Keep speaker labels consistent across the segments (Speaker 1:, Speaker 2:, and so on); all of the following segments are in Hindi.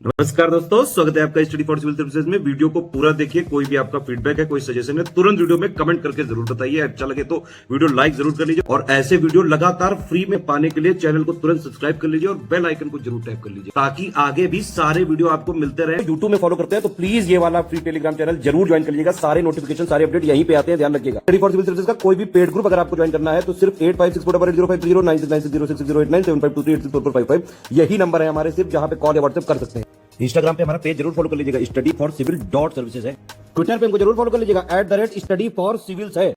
Speaker 1: नमस्कार दोस्तों, स्वागत है आपका स्टडी फॉर सिविल सर्विसेज में। वीडियो को पूरा देखिए। कोई भी आपका फीडबैक है, कोई सजेशन है, तुरंत वीडियो में कमेंट करके जरूर बताइए। अच्छा लगे तो वीडियो लाइक जरूर कर लीजिए और ऐसे वीडियो लगातार फ्री में पाने के लिए चैनल को तुरंत सब्सक्राइब कर लीजिए और बेल आइकन को जरूर टैप कर लीजिए ताकि आगे भी सारे वीडियो आपको मिलते रहे। यूट्यूब में फॉलो करते हैं तो प्लीज ये वाला फ्री टेलीग्राम चैनल जरूर ज्वाइन कर लीजिएगा। सारे नोटिफिकेशन, सारे अपडेट यहीं पे आते हैं, ध्यान रखिएगा। स्टडी फॉर सिविल सर्विसेज का कोई भी पेड ग्रुप अगर आपको ज्वाइन करना है तो सिर्फ 856480560660897523860455 यही नंबर है हमारे, सिर्फ जहां पे कॉल या व्हाट्सएप कर सकते हैं। इंस्टाग्राम पे हमारा पेज जरूर फॉलो कर लीजिएगा, studyforcivil.services है। ट्विटर पे हमको जरूर फॉलो कर लीजिएगा, @studyforcivils है।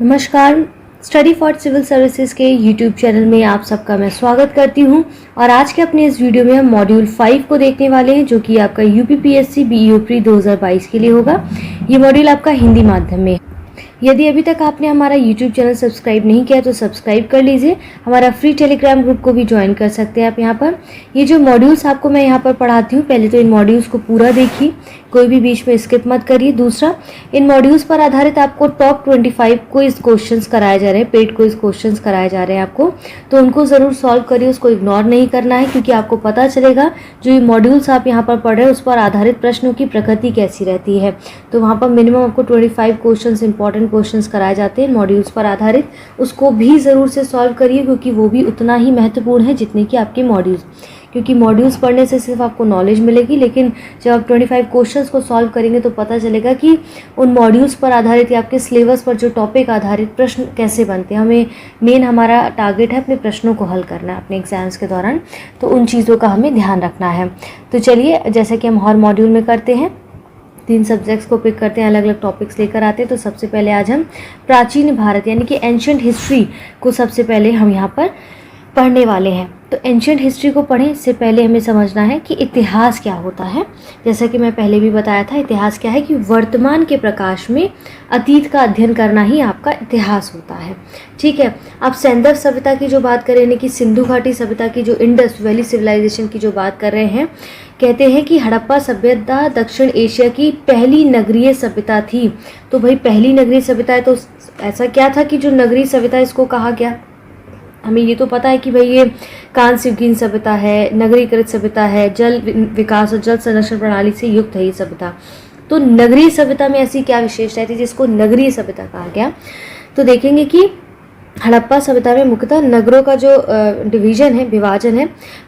Speaker 2: नमस्कार, स्टडी फॉर सिविल सर्विसेज के यूट्यूब चैनल में आप सबका मैं स्वागत करती हूं और आज के अपने इस वीडियो में हम मॉड्यूल 5 को देखने वाले हैं जो कि आपका यूपीपीएससी बीईओ प्री 2022 के लिए होगा। ये मॉड्यूल आपका हिंदी माध्यम में है। यदि अभी तक आपने हमारा यूट्यूब चैनल सब्सक्राइब नहीं किया तो सब्सक्राइब कर लीजिए। हमारा फ्री टेलीग्राम ग्रुप को भी ज्वाइन कर सकते हैं आप यहाँ पर। ये जो मॉड्यूल्स आपको मैं यहाँ पर पढ़ाती हूँ, पहले तो इन मॉड्यूल्स को पूरा देखिए, कोई भी बीच में स्किप मत करिए। दूसरा, इन मॉड्यूल्स पर आधारित आपको टॉप 25 क्विज क्वेश्चंस कराए जा रहे हैं, पेड क्विज क्वेश्चंस कराए जा रहे हैं आपको, तो उनको ज़रूर सॉल्व करिए, उसको इग्नोर नहीं करना है क्योंकि आपको पता चलेगा जो ये मॉड्यूल्स आप यहाँ पर पढ़ रहे हैं उस पर आधारित प्रश्नों की प्रकृति कैसी रहती है। तो वहाँ पर मिनिमम आपको 25 क्वेश्चंस, इंपॉर्टेंट क्वेश्चंस कराए जाते हैं मॉड्यूल्स पर आधारित, उसको भी ज़रूर से सॉल्व करिए क्योंकि वो भी उतना ही महत्वपूर्ण है जितने कि आपके मॉड्यूल्स। क्योंकि मॉड्यूल्स पढ़ने से सिर्फ आपको नॉलेज मिलेगी, लेकिन जब आप 25 क्वेश्चंस को सॉल्व करेंगे तो पता चलेगा कि उन मॉड्यूल्स पर आधारित या आपके सिलेबस पर जो टॉपिक आधारित प्रश्न कैसे बनते हैं। हमें मेन हमारा टारगेट है अपने प्रश्नों को हल करना है अपने एग्जाम्स के दौरान, तो उन चीज़ों का हमें ध्यान रखना है। तो चलिए, जैसे कि हम हर मॉड्यूल में करते हैं, 3 सब्जेक्ट्स को पिक करते हैं, अलग अलग टॉपिक्स लेकर आते हैं। तो सबसे पहले आज हम प्राचीन भारत यानी कि एंशंट हिस्ट्री को सबसे पहले हम यहाँ पर पढ़ने वाले हैं। तो एंशंट हिस्ट्री को पढ़ें इससे पहले हमें समझना है कि इतिहास क्या होता है। जैसा कि मैं पहले भी बताया था, इतिहास क्या है कि वर्तमान के प्रकाश में अतीत का अध्ययन करना ही आपका इतिहास होता है। ठीक है, आप सैंधव सभ्यता की जो बात कर रहे हैं, यानी कि सिंधु घाटी सभ्यता की, जो इंडस वैली सिविलाइजेशन की जो बात कर रहे हैं, कहते हैं कि हड़प्पा सभ्यता दक्षिण एशिया की पहली नगरीय सभ्यता थी। तो भाई पहली नगरीय सभ्यता है तो ऐसा क्या था कि जो नगरीय सभ्यता इसको कहा गया? हमें ये तो पता है कि भाई ये कांस्य युगीन सभ्यता है, नगरीकृत सभ्यता है, जल विकास और जल संरक्षण प्रणाली से युक्त है ये सभ्यता। तो नगरीय सभ्यता में ऐसी क्या विशेषता थी जिसको नगरीय सभ्यता कहा गया? तो देखेंगे कि हड़प्पा सभ्यता में मुख्यतः नगरों का जो डिवीजन है, विभाजन है,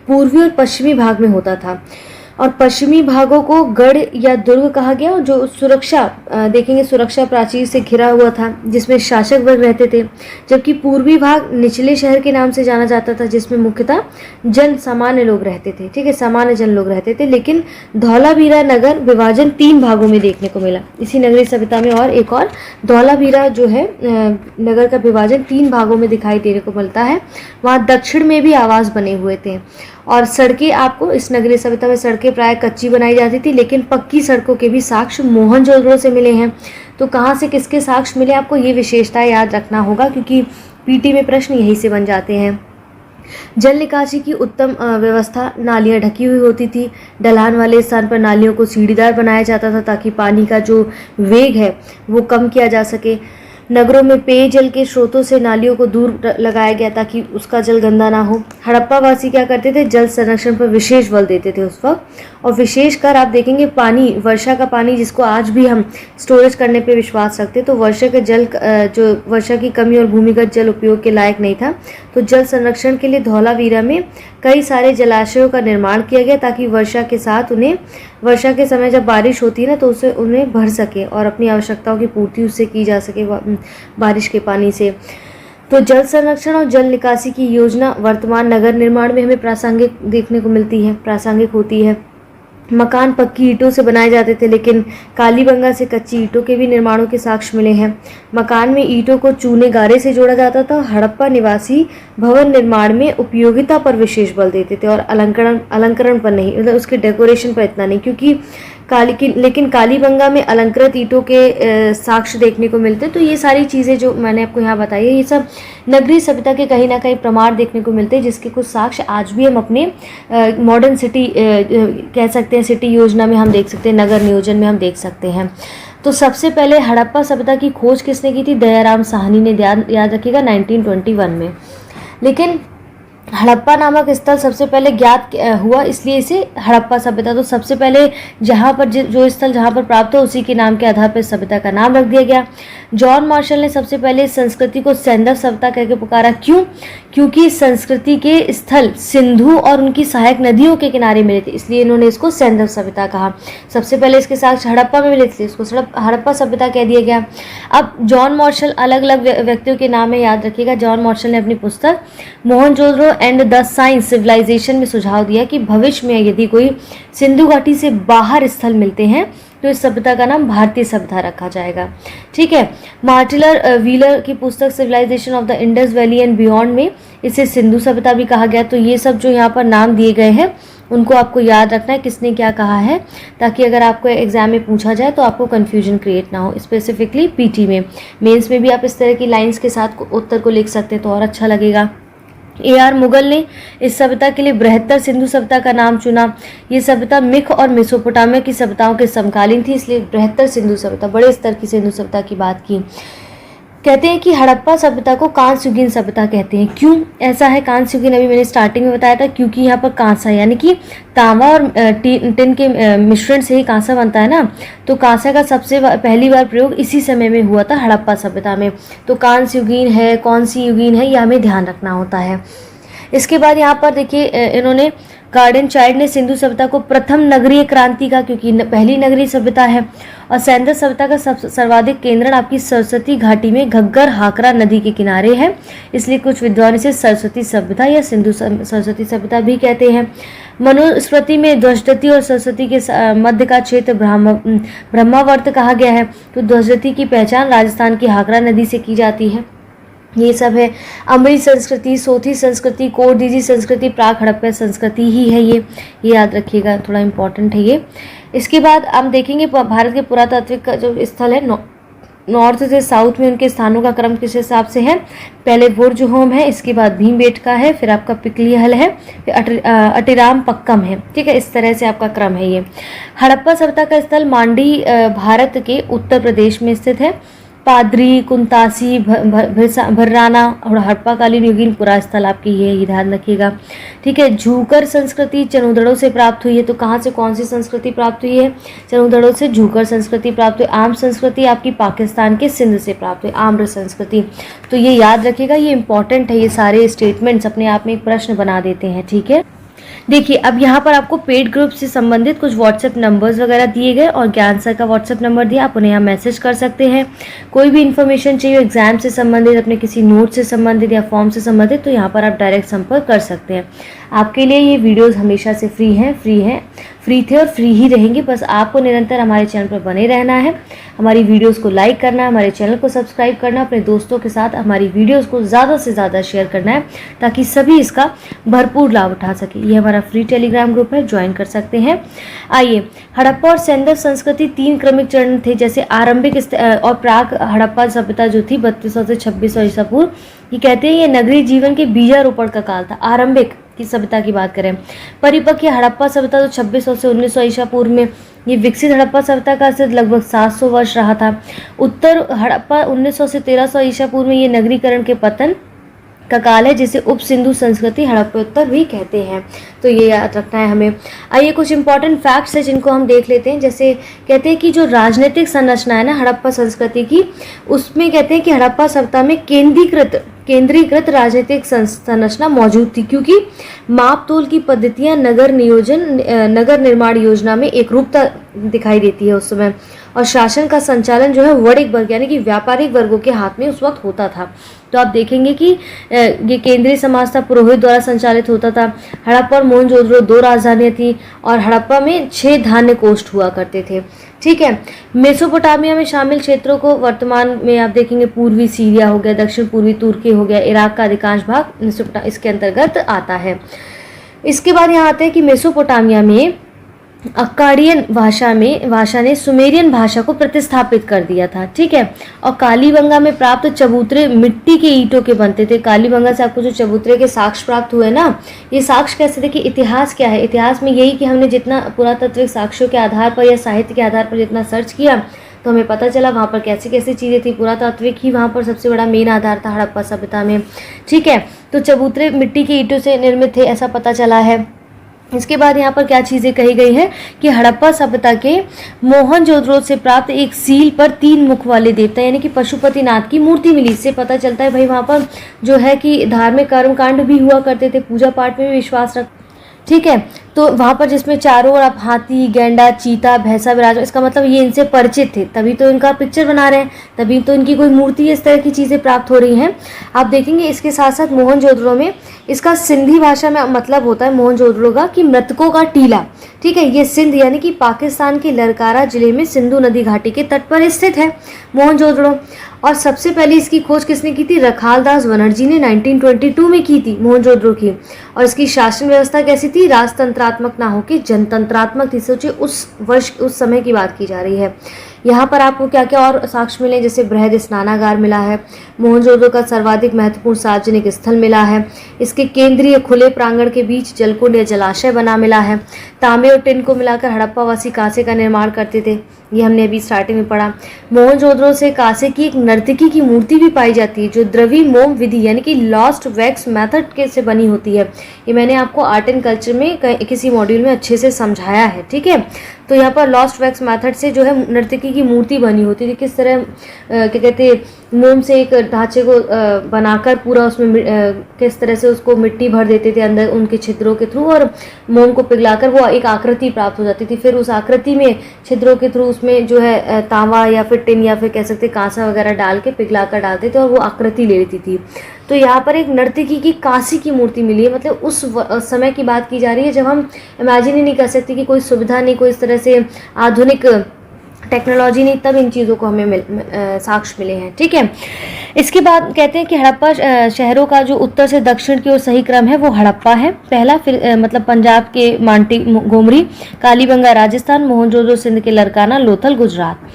Speaker 2: पूर्वी और पश्चिमी भाग में होता था और पश्चिमी भागों को गढ़ या दुर्ग कहा गया और जो सुरक्षा देखेंगे, सुरक्षा प्राचीर से घिरा हुआ था जिसमें शासक वर्ग रहते थे, जबकि पूर्वी भाग निचले शहर के नाम से जाना जाता था जिसमें मुख्यतः जन सामान्य लोग रहते थे। ठीक है, सामान्य जन लोग रहते थे। लेकिन धौलावीरा नगर विभाजन 3 भागों में देखने को मिला इसी नगरीय सभ्यता में, और एक और धौलावीरा जो है नगर का विभाजन 3 भागों में दिखाई देने को मिलता है। वहाँ दक्षिण में भी आवास बने हुए थे और सड़कें, आपको इस नगरीय सभ्यता में सड़कें प्राय कच्ची बनाई जाती थी, लेकिन पक्की सड़कों के भी साक्ष्य मोहनजोदड़ो से मिले हैं। तो कहाँ से किसके साक्ष्य मिले, आपको ये विशेषता याद रखना होगा क्योंकि पीटी में प्रश्न यहीं से बन जाते हैं। जल निकासी की उत्तम व्यवस्था, नालियाँ ढकी हुई होती थी। ढलान वाले स्थान पर नालियों को सीढ़ीदार बनाया जाता था ताकि पानी का जो वेग है वो कम किया जा सके। नगरों में पेयजल के स्रोतों से नालियों को दूर लगाया गया ताकि उसका जल गंदा ना हो। हड़प्पा वासी क्या करते थे, जल संरक्षण पर विशेष बल देते थे उस वक्त, और विशेषकर आप देखेंगे पानी, वर्षा का पानी जिसको आज भी हम स्टोरेज करने पे विश्वास रखते, तो वर्षा के जल जो वर्षा की कमी और भूमिगत जल उपयोग के लायक नहीं था। तो जल संरक्षण के लिए धौलावीरा में कई सारे जलाशयों का निर्माण किया गया ताकि वर्षा के साथ उन्हें, वर्षा के समय जब बारिश होती है ना, तो उसे उन्हें भर सके और अपनी आवश्यकताओं की पूर्ति उससे की जा सके बारिश के पानी से। तो जल संरक्षण और जल निकासी की योजना वर्तमान नगर निर्माण में हमें प्रासंगिक देखने को मिलती है, प्रासंगिक होती है। मकान पक्की ईंटों से बनाए जाते थे, लेकिन कालीबंगा से कच्ची ईंटों के भी निर्माणों के साक्ष्य मिले हैं। मकान में ईंटों को चूने गारे से जोड़ा जाता था। हड़प्पा निवासी भवन निर्माण में उपयोगिता पर विशेष बल देते थे और अलंकरण पर नहीं, मतलब उसके डेकोरेशन पर इतना नहीं, क्योंकि लेकिन कालीबंगा में अलंकृत ईंटों के साक्ष्य देखने को मिलते। तो ये सारी चीज़ें जो मैंने आपको यहाँ बताई है, ये सब नगरीय सभ्यता के कहीं ना कहीं प्रमाण देखने को मिलते हैं जिसके कुछ साक्ष्य आज भी हम अपने मॉडर्न सिटी कह सकते हैं, सिटी योजना में हम देख सकते हैं, नगर नियोजन में हम देख सकते हैं। तो सबसे पहले हड़प्पा सभ्यता की खोज किसने की थी? दयाराम साहनी ने, याद रखिएगा, 1921 में। लेकिन हड़प्पा नामक स्थल सबसे पहले ज्ञात हुआ, इसलिए इसे हड़प्पा सभ्यता, तो सबसे पहले जहाँ पर जो स्थल जहाँ पर प्राप्त हो उसी के नाम के आधार पर सभ्यता का नाम रख दिया गया। जॉन मार्शल ने सबसे पहले इस संस्कृति को सैंधव सभ्यता कहकर पुकारा। क्यों? क्योंकि संस्कृति के स्थल सिंधु और उनकी सहायक नदियों के किनारे मिले थे, इसलिए इन्होंने इसको सैंधव सभ्यता कहा। सबसे पहले इसके साक्ष्य हड़प्पा में मिले थे, इसको हड़प्पा सभ्यता कह दिया गया। अब जॉन मार्शल, अलग अलग व्यक्तियों के नाम है, याद रखिएगा। जॉन मार्शल ने अपनी पुस्तक Mohenjodaro and the science civilization में सुझाव दिया कि भविष्य में यदि कोई सिंधु घाटी से बाहर स्थल मिलते हैं तो इस सभ्यता का नाम भारतीय सभ्यता रखा जाएगा। ठीक है। मार्टिलर व्हीलर की पुस्तक civilization of the Indus valley and beyond में इसे सिंधु सभ्यता भी कहा गया। तो ये सब जो यहाँ पर नाम दिए गए हैं उनको आपको याद रखना है किसने क्या कहा है, ताकि अगर आपको एग्जाम में पूछा जाए तो आपको कन्फ्यूजन क्रिएट ना हो। स्पेसिफिकली पीटी में, मेंस में भी आप इस तरह की लाइंस के साथ उत्तर को लिख सकते हैं तो और अच्छा लगेगा। AR मुगल ने इस सभ्यता के लिए बृहत्तर सिंधु सभ्यता का नाम चुना। ये सभ्यता मिस्र और मेसोपोटामिया की सभ्यताओं के समकालीन थी, इसलिए बृहत्तर सिंधु सभ्यता, बड़े स्तर की सिंधु सभ्यता की बात की। कहते हैं कि हड़प्पा सभ्यता को कांस्य युगीन सभ्यता कहते हैं। क्यों ऐसा है? कांस्य युगीन अभी मैंने स्टार्टिंग में बताया था, क्योंकि यहाँ पर कांसा यानी कि तांबा और टिन के मिश्रण से ही कांसा बनता है ना, तो कांसा का सबसे पहली बार प्रयोग इसी समय में हुआ था हड़प्पा सभ्यता में। तो कांस्य युगीन है, कौन सी युगीन है, यह हमें ध्यान रखना होता है। इसके बाद यहाँ पर देखिए इन्होंने गार्डन चाइल्ड ने सिंधु सभ्यता को प्रथम नगरीय क्रांति का, क्योंकि पहली नगरीय सभ्यता है, और सैंधव सभ्यता का सर्वाधिक केंद्रण आपकी सरस्वती घाटी में घग्गर हाकरा नदी के किनारे है, इसलिए कुछ विद्वान इसे सरस्वती सभ्यता या सिंधु सरस्वती सभ्यता भी कहते हैं। मनुस्मृति में ध्वजदती और सरस्वती के मध्य का क्षेत्र ब्रह्मावर्त कहा गया है। तो ध्वजदती की पहचान राजस्थान की हाकरा नदी से की जाती है। ये सब है। अमृत संस्कृति, सोथी संस्कृति, कोरदीजी संस्कृति, प्राक हड़प्पा संस्कृति ही है ये याद रखिएगा, थोड़ा इम्पोर्टेंट है ये। इसके बाद हम देखेंगे भारत के पुरातात्विक का जो स्थल है नॉर्थ से साउथ में, उनके स्थानों का क्रम किस हिसाब से है। पहले बुर्जहोम है, इसके बाद भीमबेटका है, फिर आपका पिकलीहल है, फिर अटिराम पक्कम है। ठीक है, इस तरह से आपका क्रम है ये। हड़प्पा सभ्यता का स्थल मांडी भारत के उत्तर प्रदेश में स्थित है। पादरी, कुंतासी, भर्राना और हड़प्पाकालीन युगीन पुरा स्थल आपकी ये ध्यान रखिएगा। ठीक है। झूकर संस्कृति चनुदड़ों से प्राप्त हुई है। तो कहाँ से कौन सी संस्कृति प्राप्त हुई है? चनुदड़ों से झूकर संस्कृति प्राप्त हुई। आम संस्कृति आपकी पाकिस्तान के सिंध से प्राप्त हुई, आम्र संस्कृति। तो ये याद रखिएगा, ये इंपॉर्टेंट है, ये सारे स्टेटमेंट्स अपने आप में एक प्रश्न बना देते हैं। ठीक है। देखिए अब यहाँ पर आपको पेड ग्रुप से संबंधित कुछ व्हाट्सएप नंबर्स वगैरह दिए गए और ज्ञान सर का व्हाट्सएप नंबर दिया, आप उन्हें यहाँ मैसेज कर सकते हैं। कोई भी इन्फॉर्मेशन चाहिए एग्जाम से संबंधित, अपने किसी नोट से संबंधित या फॉर्म से संबंधित, तो यहाँ पर आप डायरेक्ट संपर्क कर सकते हैं। आपके लिए ये वीडियोज़ हमेशा से फ्री थे और फ्री ही रहेंगे। बस आपको निरंतर हमारे चैनल पर बने रहना है, हमारी वीडियोस को लाइक करना है, हमारे चैनल को सब्सक्राइब करना, अपने दोस्तों के साथ हमारी वीडियोस को ज़्यादा से ज़्यादा शेयर करना है ताकि सभी इसका भरपूर लाभ उठा सके। ये हमारा फ्री टेलीग्राम ग्रुप है, ज्वाइन कर सकते हैं। आइए, हड़प्पा और सैंधव संस्कृति 3 क्रमिक चरण थे, जैसे आरंभिक और प्राक हड़प्पा सभ्यता जो थी 3200 से 2600 ईसा पूर्व, ये कहते हैं ये नगरीय जीवन के बीजारोपण का काल था। आरंभिक की सभ्यता की बात करें, परिपक्व हड़प्पा सभ्यता तो 2600 से 1900 ईसा पूर्व में, ये विकसित हड़प्पा सभ्यता का अस्तित्व लगभग 700 वर्ष रहा था। उत्तर हड़प्पा 1900 से 1300 ईसा पूर्व में ये नगरीकरण के पतन का काल है, जिसे उप सिंधु संस्कृति हड़प्पोत्तर भी कहते हैं। तो ये याद रखना है हमें। आइए कुछ इंपॉर्टेंट फैक्ट्स है जिनको हम देख लेते हैं। जैसे कहते हैं कि जो राजनीतिक संरचना है ना हड़प्पा संस्कृति की, उसमें कहते हैं कि हड़प्पा सभ्यता में केंद्रीकृत राजनीतिक संरचना मौजूद थी, क्योंकि माप तोल की पद्धतियां नगर निर्माण योजना में एकरूपता दिखाई देती है उस समय, और शासन का संचालन जो है वणिक वर्ग यानी कि व्यापारिक वर्गों के हाथ में उस वक्त होता था। तो आप देखेंगे कि ये केंद्रीय समाज था, पुरोहित द्वारा संचालित होता था। हड़प्पा और मोहनजोदड़ो 2 राजधानियां थी और हड़प्पा में 6 धान्य कोष्ठ हुआ करते थे। ठीक है। मेसोपोटामिया में शामिल क्षेत्रों को वर्तमान में आप देखेंगे पूर्वी सीरिया हो गया, दक्षिण पूर्वी तुर्की हो गया, इराक का अधिकांश भाग इसके अंतर्गत आता है। इसके बाद यहाँ आते हैं कि मेसोपोटामिया में अक्काडियन भाषा ने सुमेरियन भाषा को प्रतिस्थापित कर दिया था। ठीक है। और कालीबंगा में प्राप्त चबूतरे मिट्टी के ईंटों के बनते थे। कालीबंगा से आपको जो चबूतरे के साक्ष्य प्राप्त हुए ना, ये साक्ष्य कैसे थे कि इतिहास क्या है, इतिहास में यही कि हमने जितना पुरातात्विक साक्ष्यों के आधार पर या साहित्य के आधार पर जितना सर्च किया तो हमें पता चला वहाँ पर कैसी कैसी चीज़ें थी। पुरातात्विक ही वहाँ पर सबसे बड़ा मेन आधार था हड़प्पा सभ्यता में। ठीक है। तो चबूतरे मिट्टी की ईंटों से निर्मित थे, ऐसा पता चला है। इसके बाद यहाँ पर क्या चीज़ें कही गई हैं कि हड़प्पा सभ्यता के मोहनजोदड़ो से प्राप्त एक सील पर 3 मुख वाले देवता यानी कि पशुपतिनाथ की मूर्ति मिली। इससे पता चलता है भाई वहाँ पर जो है कि धार्मिक कर्मकांड भी हुआ करते थे, पूजा पाठ में भी विश्वास रख, ठीक है। तो वहाँ पर जिसमें चारों ओर आप हाथी, गैंडा, चीता, भैंसा विराज, इसका मतलब ये इनसे परिचित थे, तभी तो इनका पिक्चर बना रहे हैं, तभी तो इनकी कोई मूर्ति, इस तरह की चीज़ें प्राप्त हो रही हैं। आप देखेंगे इसके साथ साथ मोहनजोदड़ो में इसका सिंधी भाषा में मतलब होता है मोहनजोदड़ो का कि मृतकों का टीला, ठीक है। ये सिंध यानी कि पाकिस्तान के ललकारा जिले में सिंधु नदी घाटी के तट पर स्थित है मोहनजोदड़ो। और सबसे पहले इसकी खोज किसने की थी? रखालदास बनर्जी ने 1922 में की थी मोहनजोदड़ो की। और इसकी शासन व्यवस्था कैसी थी? राजतंत्रात्मक ना होकर जनतंत्रात्मक थी। सोचिए उस वर्ष, उस समय की बात की जा रही है। यहाँ पर आपको क्या क्या और साक्ष्य मिले, जैसे बृहद स्नानागार मिला है, मोहनजोदड़ो का सर्वाधिक महत्वपूर्ण सार्वजनिक स्थल मिला है, इसके केंद्रीय खुले प्रांगण के बीच जलकुंड या जलाशय बना मिला है, तांबे और टिन को मिलाकर हड़प्पावासी कांसे का निर्माण करते थे, ये हमने अभी स्टार्टिंग में पढ़ा। मोहनजोदड़ो से कांसे की एक नर्तकी की मूर्ति भी पाई जाती है जो द्रवी मोम विधि यानी कि लॉस्ट वैक्स मेथड के से बनी होती है। ये मैंने आपको आर्ट एंड कल्चर में किसी मॉड्यूल में अच्छे से समझाया है, ठीक है। तो यहाँ पर लॉस्ट वैक्स मेथड से जो है नर्तकी की मूर्ति बनी होती थी। किस तरह क्या कहते हैं, मोम से एक ढांचे को बनाकर पूरा उसमें किस तरह से उसको मिट्टी भर देते थे अंदर उनके छिद्रों के थ्रू, और मोम को पिघलाकर वो एक आकृति प्राप्त हो जाती थी। फिर उस आकृति में छिद्रों के थ्रू उसमें जो है तांबा या फिर टिन या फिर कह सकते कांसा वगैरह डाल के पिघलाकर डालते थे और वो आकृति ले लेती थी। तो यहाँ पर एक नर्तकी की कांसे की मूर्ति मिली है, मतलब उस समय की बात की जा रही है जब हम इमेजिन ही नहीं कर सकते कि कोई सुविधा नहीं, कोई इस तरह से आधुनिक टेक्नोलॉजी नहीं, तब इन चीज़ों को हमें साक्ष्य मिले हैं, ठीक है। इसके बाद कहते हैं कि हड़प्पा शहरों का जो उत्तर से दक्षिण की ओर सही क्रम है वो हड़प्पा है पहला, फिर मतलब पंजाब के मांटी गोमरी, कालीबंगा राजस्थान, मोहनजोदड़ो सिंध के लरकाना, लोथल गुजरात।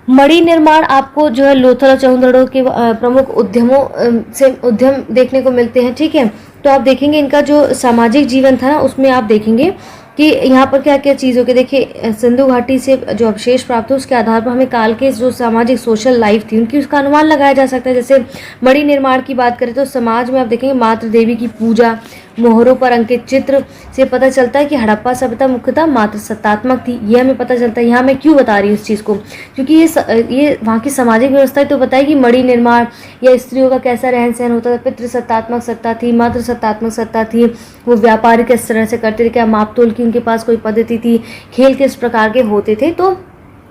Speaker 2: मणि निर्माण आपको जो है लोथल और चौंधड़ो के प्रमुख उद्यमों से उद्यम देखने को मिलते हैं, ठीक है। तो आप देखेंगे इनका जो सामाजिक जीवन था ना, उसमें आप देखेंगे कि यहाँ पर क्या क्या चीज़ों के, देखिए सिंधु घाटी से जो अवशेष प्राप्त हो उसके आधार पर हमें काल के जो सामाजिक सोशल लाइफ थी उनकी उसका अनुमान लगाया जा सकता है। जैसे मणि निर्माण की बात करें तो समाज में आप देखेंगे मातृ देवी की पूजा, मोहरों पर अंकित चित्र से पता चलता है कि हड़प्पा सभ्यता मुख्यतः मातृ सत्तात्मक थी। ये हमें पता चलता है। यहाँ मैं क्यों बता रही हूँ इस चीज़ को, क्योंकि ये वहाँ की सामाजिक व्यवस्था तो बताएगी मणि निर्माण या स्त्रियों का कैसा रहन सहन होता था। पितृ सत्तात्मक सत्ता थी, मातृ सत्तात्मक सत्ता थी, वो व्यापार किस तरह से करते थे, क्या मापतोल की उनके पास कोई पद्धति थी, खेल किस प्रकार के होते थे। तो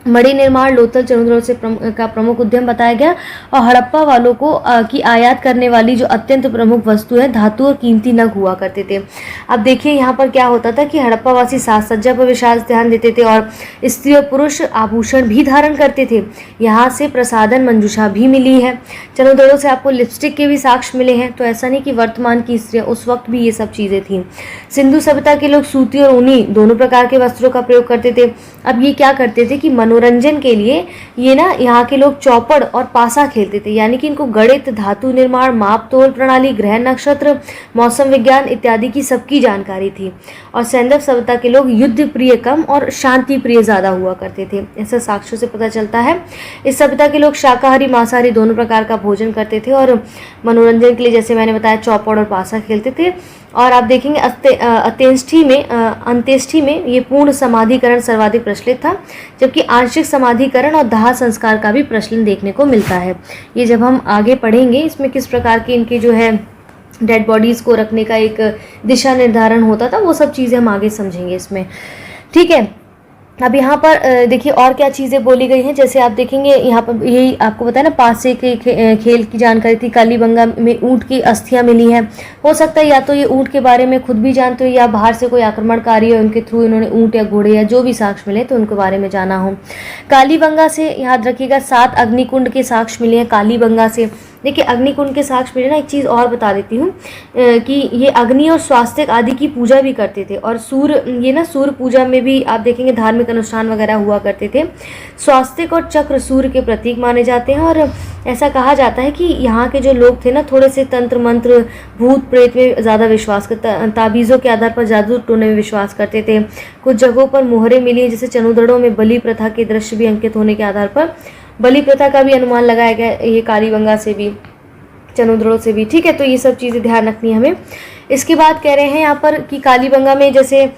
Speaker 2: मणि निर्माण लोथल चौंधड़ो से का प्रमुख उद्यम बताया गया। और हड़प्पा वालों को की आयात करने वाली जो अत्यंत प्रमुख वस्तु है धातु और कीमती नग हुआ करते थे। अब देखिए यहाँ पर क्या होता था कि हड़प्पावासी साज सज्जा पर विशेष ध्यान देते थे और स्त्री और पुरुष आभूषण भी धारण करते थे। यहाँ से प्रसादन मंजूषा भी मिली है। चौंधड़ो से आपको लिपस्टिक के भी साक्ष्य मिले हैं। तो ऐसा नहीं कि वर्तमान की स्त्रियाँ, उस वक्त भी ये सब चीज़ें थीं। सिंधु सभ्यता के लोग सूती और ऊनी दोनों प्रकार के वस्त्रों का प्रयोग करते थे। अब ये क्या करते थे कि मनोरंजन के लिए ये ना यहाँ के लोग चौपड़ और पासा खेलते थे, यानी कि इनको गणित, धातु निर्माण, माप तोल प्रणाली, ग्रह नक्षत्र, मौसम विज्ञान इत्यादि की सबकी जानकारी थी। और सैंधव सभ्यता के लोग युद्ध प्रिय कम और शांति प्रिय ज्यादा हुआ करते थे, ऐसा साक्ष्यों से पता चलता है। इस सभ्यता के लोग शाकाहारी मांसाहारी दोनों प्रकार का भोजन करते थे और मनोरंजन के लिए जैसे मैंने बताया चौपड़ और पासा खेलते थे। और आप देखेंगे अंत्येष्टि में ये पूर्ण समाधिकरण सर्वाधिक प्रचलित था, जबकि आंशिक समाधिकरण और दाह संस्कार का भी प्रचलन देखने को मिलता है। ये जब हम आगे पढ़ेंगे इसमें किस प्रकार के इनके जो है डेड बॉडीज़ को रखने का एक दिशा निर्धारण होता था, वो सब चीज़ें हम आगे समझेंगे इसमें, ठीक है। अब यहाँ पर देखिए और क्या चीज़ें बोली गई हैं। जैसे आप देखेंगे यहाँ पर यही आपको बताया ना, पासे के खेल की जानकारी थी। कालीबंगा में ऊँट की अस्थियाँ मिली हैं। हो सकता है या तो ये ऊँट के बारे में खुद भी जानते हो या बाहर से कोई आक्रमणकारी है उनके थ्रू इन्होंने ऊँट या घोड़े या जो भी साक्ष्य मिले तो उनके बारे में जाना हो। कालीबंगा से याद रखिएगा 7 अग्निकुंड के साक्ष्य मिले हैं कालीबंगा से। देखिए अग्निकुंड के साक्ष्य मिले ना, एक चीज़ और बता देती हूँ कि ये अग्नि और स्वास्थ्य आदि की पूजा भी करते थे। और सूर्य पूजा में भी आप देखेंगे धार्मिक अनुष्ठान वगैरह हुआ करते थे। स्वास्थ्य और चक्र सूर्य के प्रतीक माने जाते हैं। और ऐसा कहा जाता है कि यहाँ के जो लोग थे ना थोड़े से तंत्र मंत्र भूत प्रेत में ज़्यादा विश्वास करते, ताबीज़ों के आधार पर जादू टोने में विश्वास करते थे। कुछ जगहों पर मोहरें मिली हैं, जैसे चनोदड़ों में बलि प्रथा के दृश्य भी अंकित होने के आधार पर बलि प्रथा का भी अनुमान लगाया गया ये कालीबंगा से भी। चनुद्रों से भी, ठीक है। तो ये सब चीज़ें ध्यान रखनी है हमें। इसके बाद कह रहे हैं यहाँ पर कि कालीबंगा में जैसे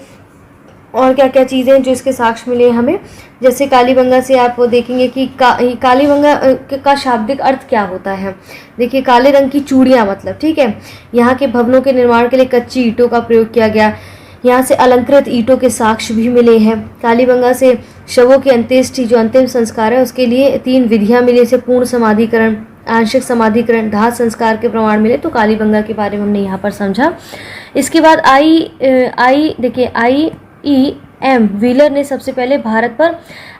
Speaker 2: और क्या क्या चीज़ें हैं जो इसके साक्ष्य मिले हमें। जैसे कालीबंगा से आप देखेंगे कि कालीबंगा का शाब्दिक अर्थ क्या होता है। देखिए, काले रंग की चूड़ियाँ मतलब, ठीक है। यहाँ के भवनों के निर्माण के लिए कच्ची ईंटों का प्रयोग किया गया। यहाँ से अलंकृत ईंटों के साक्ष्य भी मिले हैं। कालीबंगा से शवों की अंत्येष्टि जो अंतिम संस्कार है उसके लिए 3 विधियाँ मिली, से पूर्ण समाधिकरण, आंशिक समाधिकरण, दाह संस्कार के प्रमाण मिले। तो कालीबंगा के बारे में हमने यहाँ पर समझा। इसके बाद IEM व्हीलर ने सबसे पहले भारत पर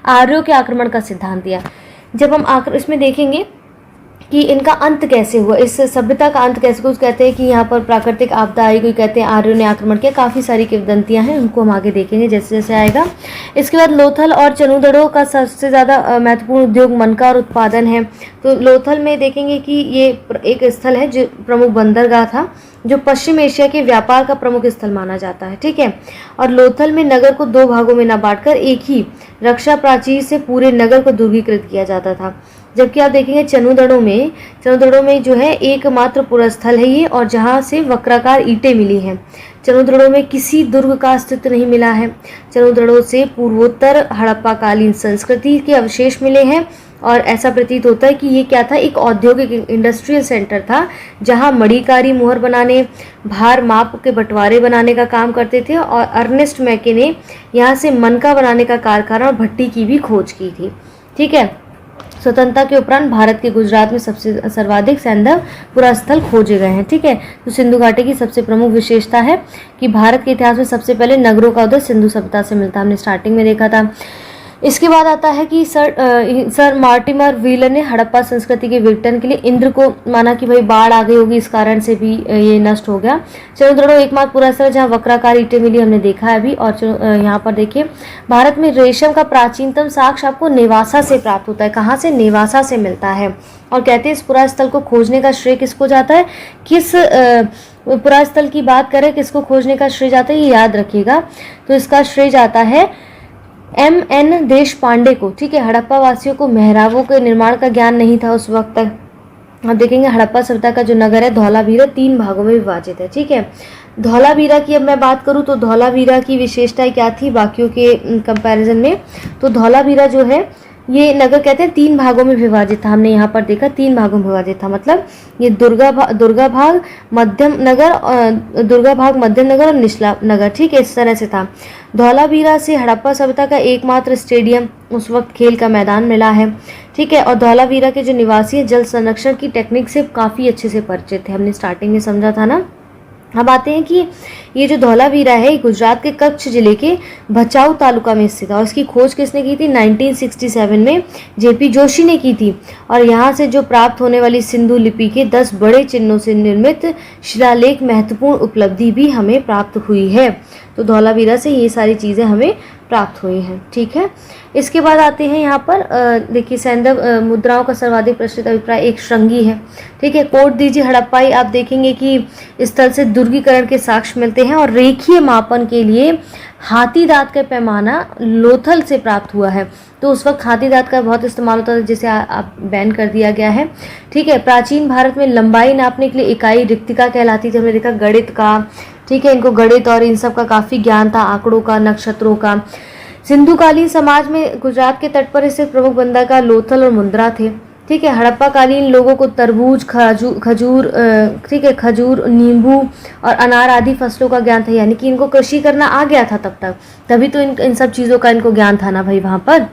Speaker 2: आर्यों के आक्रमण का सिद्धांत दिया। जब हम इसमें देखेंगे कि इनका अंत कैसे हुआ, इस सभ्यता का अंत कैसे, कुछ कहते हैं कि यहाँ पर प्राकृतिक आपदा आई, कोई कहते हैं आर्यों ने आक्रमण किया। काफ़ी सारी किंवदंतियाँ हैं, उनको हम आगे देखेंगे जैसे जैसे आएगा। इसके बाद लोथल और चनुदड़ों का सबसे ज़्यादा महत्वपूर्ण उद्योग मनका और उत्पादन है। तो लोथल में देखेंगे कि ये एक स्थल है जो प्रमुख बंदरगाह था, जो पश्चिम एशिया के व्यापार का प्रमुख स्थल माना जाता है, ठीक है। और लोथल में नगर को 2 भागों में न बांटकर एक ही रक्षा प्राचीर से पूरे नगर को दुर्गीकृत किया जाता था। जबकि आप देखेंगे चनुदड़ों में जो है एकमात्र पुरस्थल है ये, और जहाँ से वक्राकार ईंटें मिली हैं। चनुदड़ों में किसी दुर्ग का अस्तित्व नहीं मिला है। चनुदड़ों से पूर्वोत्तर हड़प्पा कालीन संस्कृति के अवशेष मिले हैं, और ऐसा प्रतीत होता है कि ये क्या था, एक औद्योगिक इंडस्ट्रियल सेंटर था, जहाँ मणिकारी मुहर बनाने, भार माप के बंटवारे बनाने का काम करते थे। और अर्नेस्ट मैके ने यहाँ से मनका बनाने का कारखाना और भट्टी की भी खोज की थी, ठीक है। स्वतंत्रता के उपरांत भारत के गुजरात में सबसे सर्वाधिक सैंधव पुरास्थल खोजे गए हैं, ठीक है। तो सिंधु घाटी की सबसे प्रमुख विशेषता है कि भारत के इतिहास में सबसे पहले नगरों का उदय सिंधु सभ्यता से मिलता, हमने स्टार्टिंग में देखा था। इसके बाद आता है कि सर मार्टिमर व्हीलर ने हड़प्पा संस्कृति के विघटन के लिए इंद्र को माना कि भाई बाढ़ आ गई होगी, इस कारण से भी ये नष्ट हो गया। चनुदड़ों एकमात्र पुरास्थल जहाँ वक्राकार ईंटें मिली, हमने देखा है अभी। और यहाँ पर देखिए, भारत में रेशम का प्राचीनतम साक्ष्य आपको नेवासा से प्राप्त होता है। कहाँ से? नेवासा से मिलता है। और कहते हैं इस पुरास्थल को खोजने का श्रेय किसको जाता है, किस पुरास्थल की बात करें, किसको खोजने का श्रेय जाता है, ये याद रखिएगा। तो इसका श्रेय जाता है MN देशपांडे को, ठीक है। हड़प्पा वासियों को मेहराबों के निर्माण का ज्ञान नहीं था उस वक्त तक। आप देखेंगे हड़प्पा सभ्यता का जो नगर है धौलावीरा 3 भागों में विभाजित है, ठीक है। धौलावीरा की अब मैं बात करूं तो धौलावीरा की विशेषताएं क्या थी बाकियों के कंपैरिजन में। तो धौलावीरा जो है ये नगर कहते हैं 3 भागों में विभाजित था। हमने यहाँ पर देखा 3 भागों में विभाजित था, मतलब ये दुर्गा भाग मध्यम नगर और निचला नगर, ठीक है, इस तरह से था। धौलावीरा से हड़प्पा सभ्यता का एकमात्र स्टेडियम उस वक्त खेल का मैदान मिला है, ठीक है। और धौलावीरा के जो निवासी हैं जल संरक्षण की टेक्निक से काफ़ी अच्छे से परिचित थे, हमने स्टार्टिंग में समझा था ना। अब आते हैं कि ये जो धौलावीरा है गुजरात के कच्छ जिले के भचाऊ तालुका में स्थित है, और इसकी खोज किसने की थी? 1967 में JP जोशी ने की थी। और यहाँ से जो प्राप्त होने वाली सिंधु लिपि के 10 बड़े चिन्हों से निर्मित शिलालेख महत्वपूर्ण उपलब्धि भी हमें प्राप्त हुई है। तो धौलावीरा से ये सारी चीज़ें हमें प्राप्त हुई हैं, ठीक है। इसके बाद आते हैं यहाँ पर देखिए, सैंधव मुद्राओं का सर्वाधिक प्रचलित अभिप्राय एक श्रृंगी है, ठीक है। कोट दीजिए हड़प्पाई, आप देखेंगे कि स्थल से दुर्गीकरण के साक्ष्य मिलते हैं, और रेखीय मापन के लिए हाथी दांत का पैमाना लोथल से प्राप्त हुआ है। तो उस वक्त हाथी दांत का बहुत इस्तेमाल होता था, जिसे आप बैन कर दिया गया है, ठीक है। प्राचीन भारत में लंबाई नापने के लिए इकाई रिक्तिका कहलाती थी, हमने देखा गणित का, ठीक है। इनको गणित और इन सब का काफ़ी ज्ञान था, आंकड़ों का, नक्षत्रों का। सिंधुकालीन समाज में गुजरात के तट पर स्थित प्रमुख बंदरगाह लोथल और मुंद्रा थे, ठीक है। हड़प्पा कालीन लोगों को तरबूज, खजूर, ठीक है, खजूर, नींबू और अनार आदि फसलों का ज्ञान था, यानी कि इनको कृषि करना आ गया था तब तक, तभी तो इन सब चीज़ों का इनको ज्ञान था ना भाई वहाँ पर।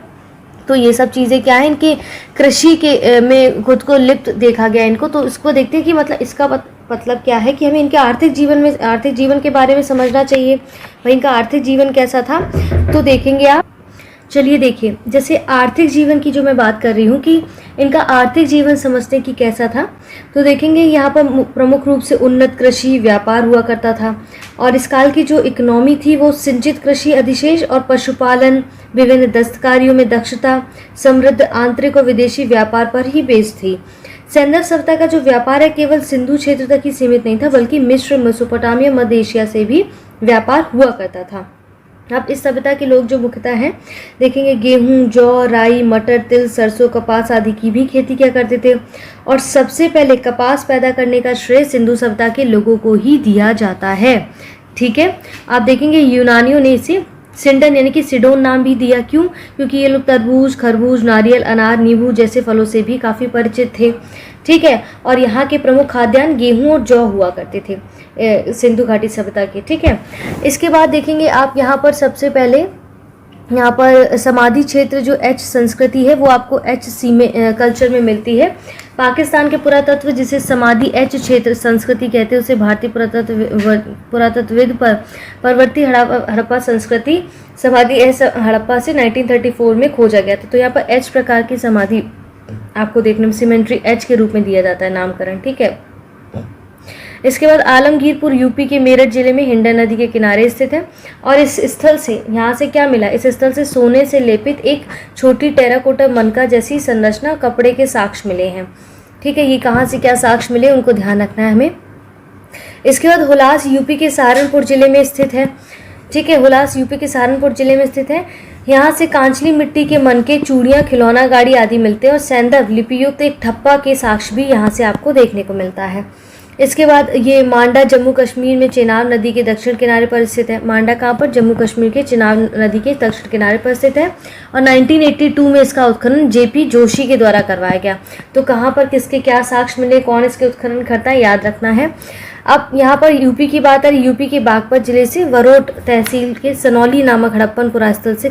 Speaker 2: तो ये सब चीज़ें क्या है, इनके कृषि के में खुद को लिप्त देखा गया इनको। तो इसको देखते हैं कि मतलब इसका मतलब क्या है कि हमें इनके आर्थिक जीवन के बारे में समझना चाहिए, भाई इनका आर्थिक जीवन कैसा था। तो देखेंगे आप, चलिए देखिए, जैसे आर्थिक जीवन की जो मैं बात कर रही हूँ कि इनका आर्थिक जीवन समझते कि कैसा था। तो देखेंगे यहाँ पर प्रमुख रूप से उन्नत कृषि व्यापार हुआ करता था, और इस काल की जो इकोनॉमी थी वो सिंचित कृषि अधिशेष और पशुपालन, विभिन्न दस्तकारियों में दक्षता, समृद्ध आंतरिक और विदेशी व्यापार पर ही बेस्ड थी। सैंधव सभ्यता का जो व्यापार है केवल सिंधु क्षेत्र तक ही सीमित नहीं था, बल्कि मिस्र, मेसोपोटामिया, मध्य एशिया से भी व्यापार हुआ करता था। अब इस सभ्यता के लोग जो मुख्यतः हैं देखेंगे गेहूं, जौ, राई, मटर, तिल, सरसों, कपास आदि की भी खेती किया करते थे। और सबसे पहले कपास पैदा करने का श्रेय सिंधु सभ्यता के लोगों को ही दिया जाता है। ठीक है, आप देखेंगे यूनानियों ने इसे सिंडन यानी कि सिडोन नाम भी दिया। क्यों? क्योंकि ये लोग तरबूज, खरबूज, नारियल, अनार, नींबू जैसे फलों से भी काफ़ी परिचित थे। ठीक है, और यहाँ के प्रमुख खाद्यान्न गेहूं और जौ हुआ करते थे सिंधु घाटी सभ्यता के। ठीक है, इसके बाद देखेंगे आप यहाँ पर सबसे पहले यहाँ पर समाधि क्षेत्र जो एच संस्कृति है वो आपको HC में कल्चर में मिलती है। पाकिस्तान के पुरातत्व जिसे समाधि एच क्षेत्र संस्कृति कहते हैं उसे भारतीय पुरातत्वविद परवर्ती हड़प्पा संस्कृति समाधि एच हड़प्पा से 1934 में खोजा गया था। तो यहाँ पर एच प्रकार की समाधि आपको देखने में सिमेंट्री एच के रूप में दिया जाता है नामकरण। ठीक है, इसके बाद आलमगीरपुर यूपी के मेरठ जिले में हिंडन नदी के किनारे स्थित है। और इस स्थल से यहाँ से क्या मिला? इस स्थल से सोने से लेपित एक छोटी टेराकोटा मनका जैसी संरचना कपड़े के साक्ष्य मिले हैं। ठीक है, ये कहाँ से क्या साक्ष्य मिले उनको ध्यान रखना है हमें। इसके बाद हुलास यूपी के सहारनपुर जिले में स्थित है। ठीक है, हुलास यूपी के सहारनपुर जिले में स्थित है। यहाँ से कांचली मिट्टी के मनके, चूड़ियाँ, खिलौना गाड़ी आदि मिलते हैं और सैंदव लिपियुक्त एक ठप्पा के साक्ष्य भी यहाँ से आपको देखने को मिलता है। इसके बाद ये मांडा जम्मू कश्मीर में चेनाब नदी के दक्षिण किनारे पर स्थित है। मांडा कहाँ पर? जम्मू कश्मीर के चेनाब नदी के दक्षिण किनारे पर स्थित है। और 1982 में इसका उत्खनन JP जोशी के द्वारा करवाया गया। तो कहाँ पर किसके क्या साक्ष्य मिले, कौन इसके उत्खनन करता है, याद रखना है। अब यहाँ पर यूपी की बात है। यूपी के बागपत जिले से वरोट तहसील के सनौली नामक हड़प्पन स्थल से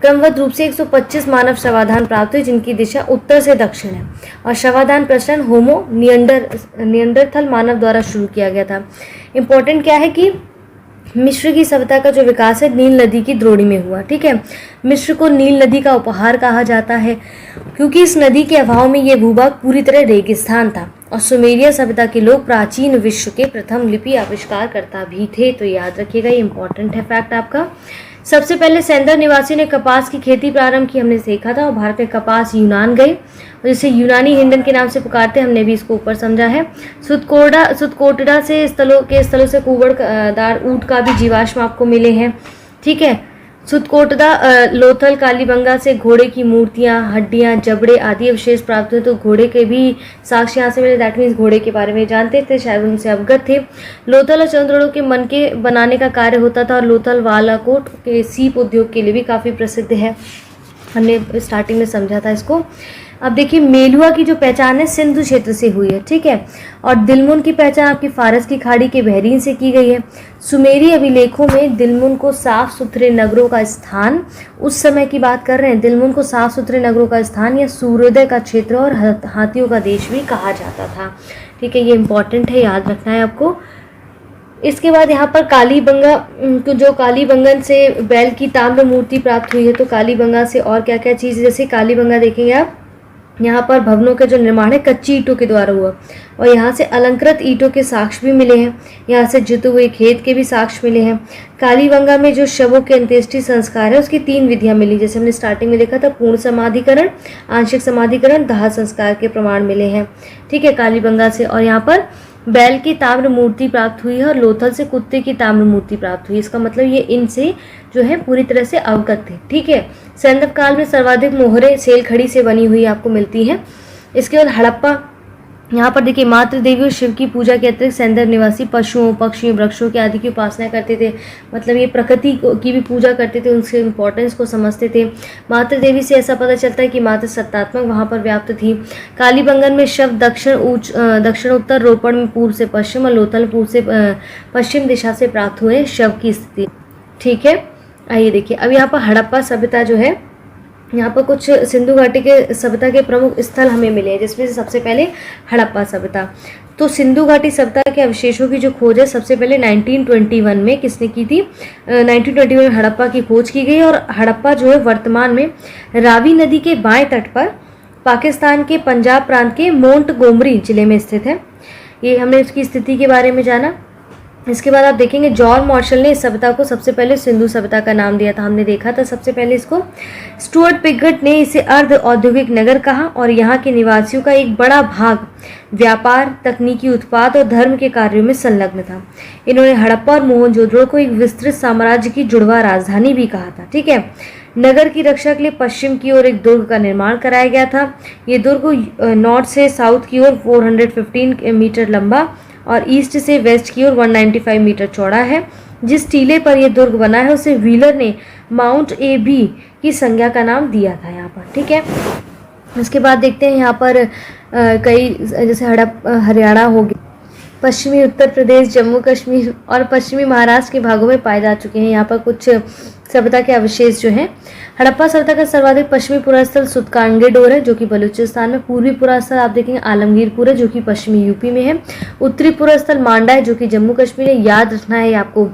Speaker 2: क्रमबद्ध रूप से 125 मानव शवाधान प्राप्त हुए जिनकी दिशा उत्तर से दक्षिण है। और शवाधान प्रचलन होमो नियंडरथल मानव द्वारा शुरू किया गया था। इम्पोर्टेंट क्या है कि मिस्र की सभ्यता का जो विकास है नील नदी की द्रोणी में हुआ। ठीक है, मिस्र को नील नदी का उपहार कहा जाता है क्योंकि इस नदी के अभाव में यह भूभाग पूरी तरह रेगिस्तान था। और सुमेरिया सभ्यता के लोग प्राचीन विश्व के प्रथम लिपि आविष्कारकर्ता भी थे। तो याद रखिएगा, ये इंपॉर्टेंट है फैक्ट आपका। सबसे पहले सेंदर निवासियों ने कपास की खेती प्रारंभ की, हमने देखा था। और भारत में कपास यूनान गए और जिसे यूनानी हिंडन के नाम से पुकारते, हमने भी इसको ऊपर समझा है। सुतकोटड़ा से स्थलों से कुबड़दार ऊंट का भी जीवाश्म आपको मिले हैं। ठीक है, सुतकोटदा लोथल कालीबंगा से घोड़े की मूर्तियां, हड्डियां, जबड़े आदि अवशेष प्राप्त हुए। तो घोड़े के भी साक्ष्य यहाँ से मिले। दैट मीन्स घोड़े के बारे में जानते थे, शायद उनसे अवगत थे। लोथल और चंद्रों के मनके बनाने का कार्य होता था। और लोथल बालाकोट के सीप उद्योग के लिए भी काफ़ी प्रसिद्ध है, हमने स्टार्टिंग में समझा था इसको। अब देखिए, मेलुआ की जो पहचान है सिंधु क्षेत्र से हुई है। ठीक है, और दिलमुन की पहचान आपकी फारस की खाड़ी के बहरीन से की गई है। सुमेरी अभिलेखों में दिलमुन को साफ सुथरे नगरों का स्थान, उस समय की बात कर रहे हैं, दिलमुन को साफ सुथरे नगरों का स्थान या सूर्योदय का क्षेत्र और हाथियों का देश भी कहा जाता था। ठीक है, ये इंपॉर्टेंट है, याद रखना है आपको। इसके बाद यहाँ पर कालीबंगा, तो जो कालीबंगन से बैल की ताम्र मूर्ति प्राप्त हुई है। तो कालीबंगा से और क्या क्या चीज़, जैसे कालीबंगा देखेंगे आप, यहाँ पर भवनों का जो निर्माण है कच्ची ईंटों के द्वारा हुआ। और यहाँ से अलंकृत ईंटों के साक्ष्य भी मिले हैं। यहाँ से जुते हुए खेत के भी साक्ष्य मिले हैं। कालीबंगा में जो शवों के अंत्येष्टि संस्कार है उसकी 3 विधियां मिली, जैसे हमने स्टार्टिंग में देखा था। पूर्ण समाधिकरण, आंशिक समाधिकरण, दाह संस्कार के प्रमाण मिले हैं। ठीक है, कालीबंगा से। और यहाँ पर बैल की ताम्र मूर्ति प्राप्त हुई है और लोथल से कुत्ते की ताम्र मूर्ति प्राप्त हुई। इसका मतलब ये इनसे जो है पूरी तरह से अवगत थे। ठीक है, सैंधव काल में सर्वाधिक मोहरें सेल खड़ी से बनी हुई आपको मिलती हैं। इसके बाद हड़प्पा, यहाँ पर देखिए, मातृ देवी और शिव की पूजा के अतिरिक्त सैंधव निवासी पशुओं, पक्षियों, वृक्षों के आदि की उपासना करते थे। मतलब ये प्रकृति की भी पूजा करते थे, उनके इम्पोर्टेंस को समझते थे। मातृ देवी से ऐसा पता चलता है कि मातृ सत्तात्मक वहाँ पर व्याप्त थी। कालीबंगन में शव दक्षिणोत्तर, रोपण में पूर्व से पश्चिम और लोथल पूर्व से पश्चिम दिशा से प्राप्त हुए शव की स्थिति। ठीक है, आइए देखिए, अब यहाँ पर हड़प्पा सभ्यता जो है, यहाँ पर कुछ सिंधु घाटी के सभ्यता के प्रमुख स्थल हमें मिले हैं, जिसमें से सबसे पहले हड़प्पा सभ्यता। तो सिंधु घाटी सभ्यता के अवशेषों की जो खोज है सबसे पहले 1921 में किसने की थी? 1921 में हड़प्पा की खोज की गई। और हड़प्पा जो है वर्तमान में रावी नदी के बाएं तट पर पाकिस्तान के पंजाब प्रांत के मोंटगोमरी जिले में स्थित है। ये हमने इसकी स्थिति के बारे में जाना। इसके बाद आप देखेंगे जॉन मार्शल ने इस सभ्यता को सबसे पहले सिंधु सभ्यता का नाम दिया था, हमने देखा था सबसे पहले इसको। स्टुअर्ट पिगट ने इसे अर्ध औद्योगिक नगर कहा और यहाँ के निवासियों का एक बड़ा भाग व्यापार, तकनीकी उत्पाद और धर्म के कार्यों में संलग्न था। इन्होंने हड़प्पा और मोहनजोदड़ो को एक विस्तृत साम्राज्य की जुड़वा राजधानी भी कहा था। ठीक है, नगर की रक्षा के लिए पश्चिम की ओर एक दुर्ग का निर्माण कराया गया था। ये दुर्ग नॉर्थ से साउथ की ओर 415 मीटर लंबा और ईस्ट से वेस्ट की ओर 195 मीटर चौड़ा है। जिस टीले पर यह दुर्ग बना है उसे व्हीलर ने माउंट एबी की संज्ञा का नाम दिया था यहाँ पर। ठीक है, इसके बाद देखते हैं यहाँ पर कई जैसे हरियाणा हो गया, पश्चिमी उत्तर प्रदेश, जम्मू कश्मीर और पश्चिमी महाराष्ट्र के भागों में पाए जा चुके हैं। यहाँ पर कुछ सभ्यता के अवशेष जो हैं। हड़प्पा सभ्यता का सर्वाधिक पश्चिमी पुरास्थल सुतकांगेडोर है जो कि बलूचिस्तान में। पूर्वी पुरास्थल आप देखेंगे आलमगीरपुर है जो कि पश्चिमी यूपी में है। उत्तरी पुरास्थल मांडा है जो कि जम्मू कश्मीर है, याद रखना है आपको।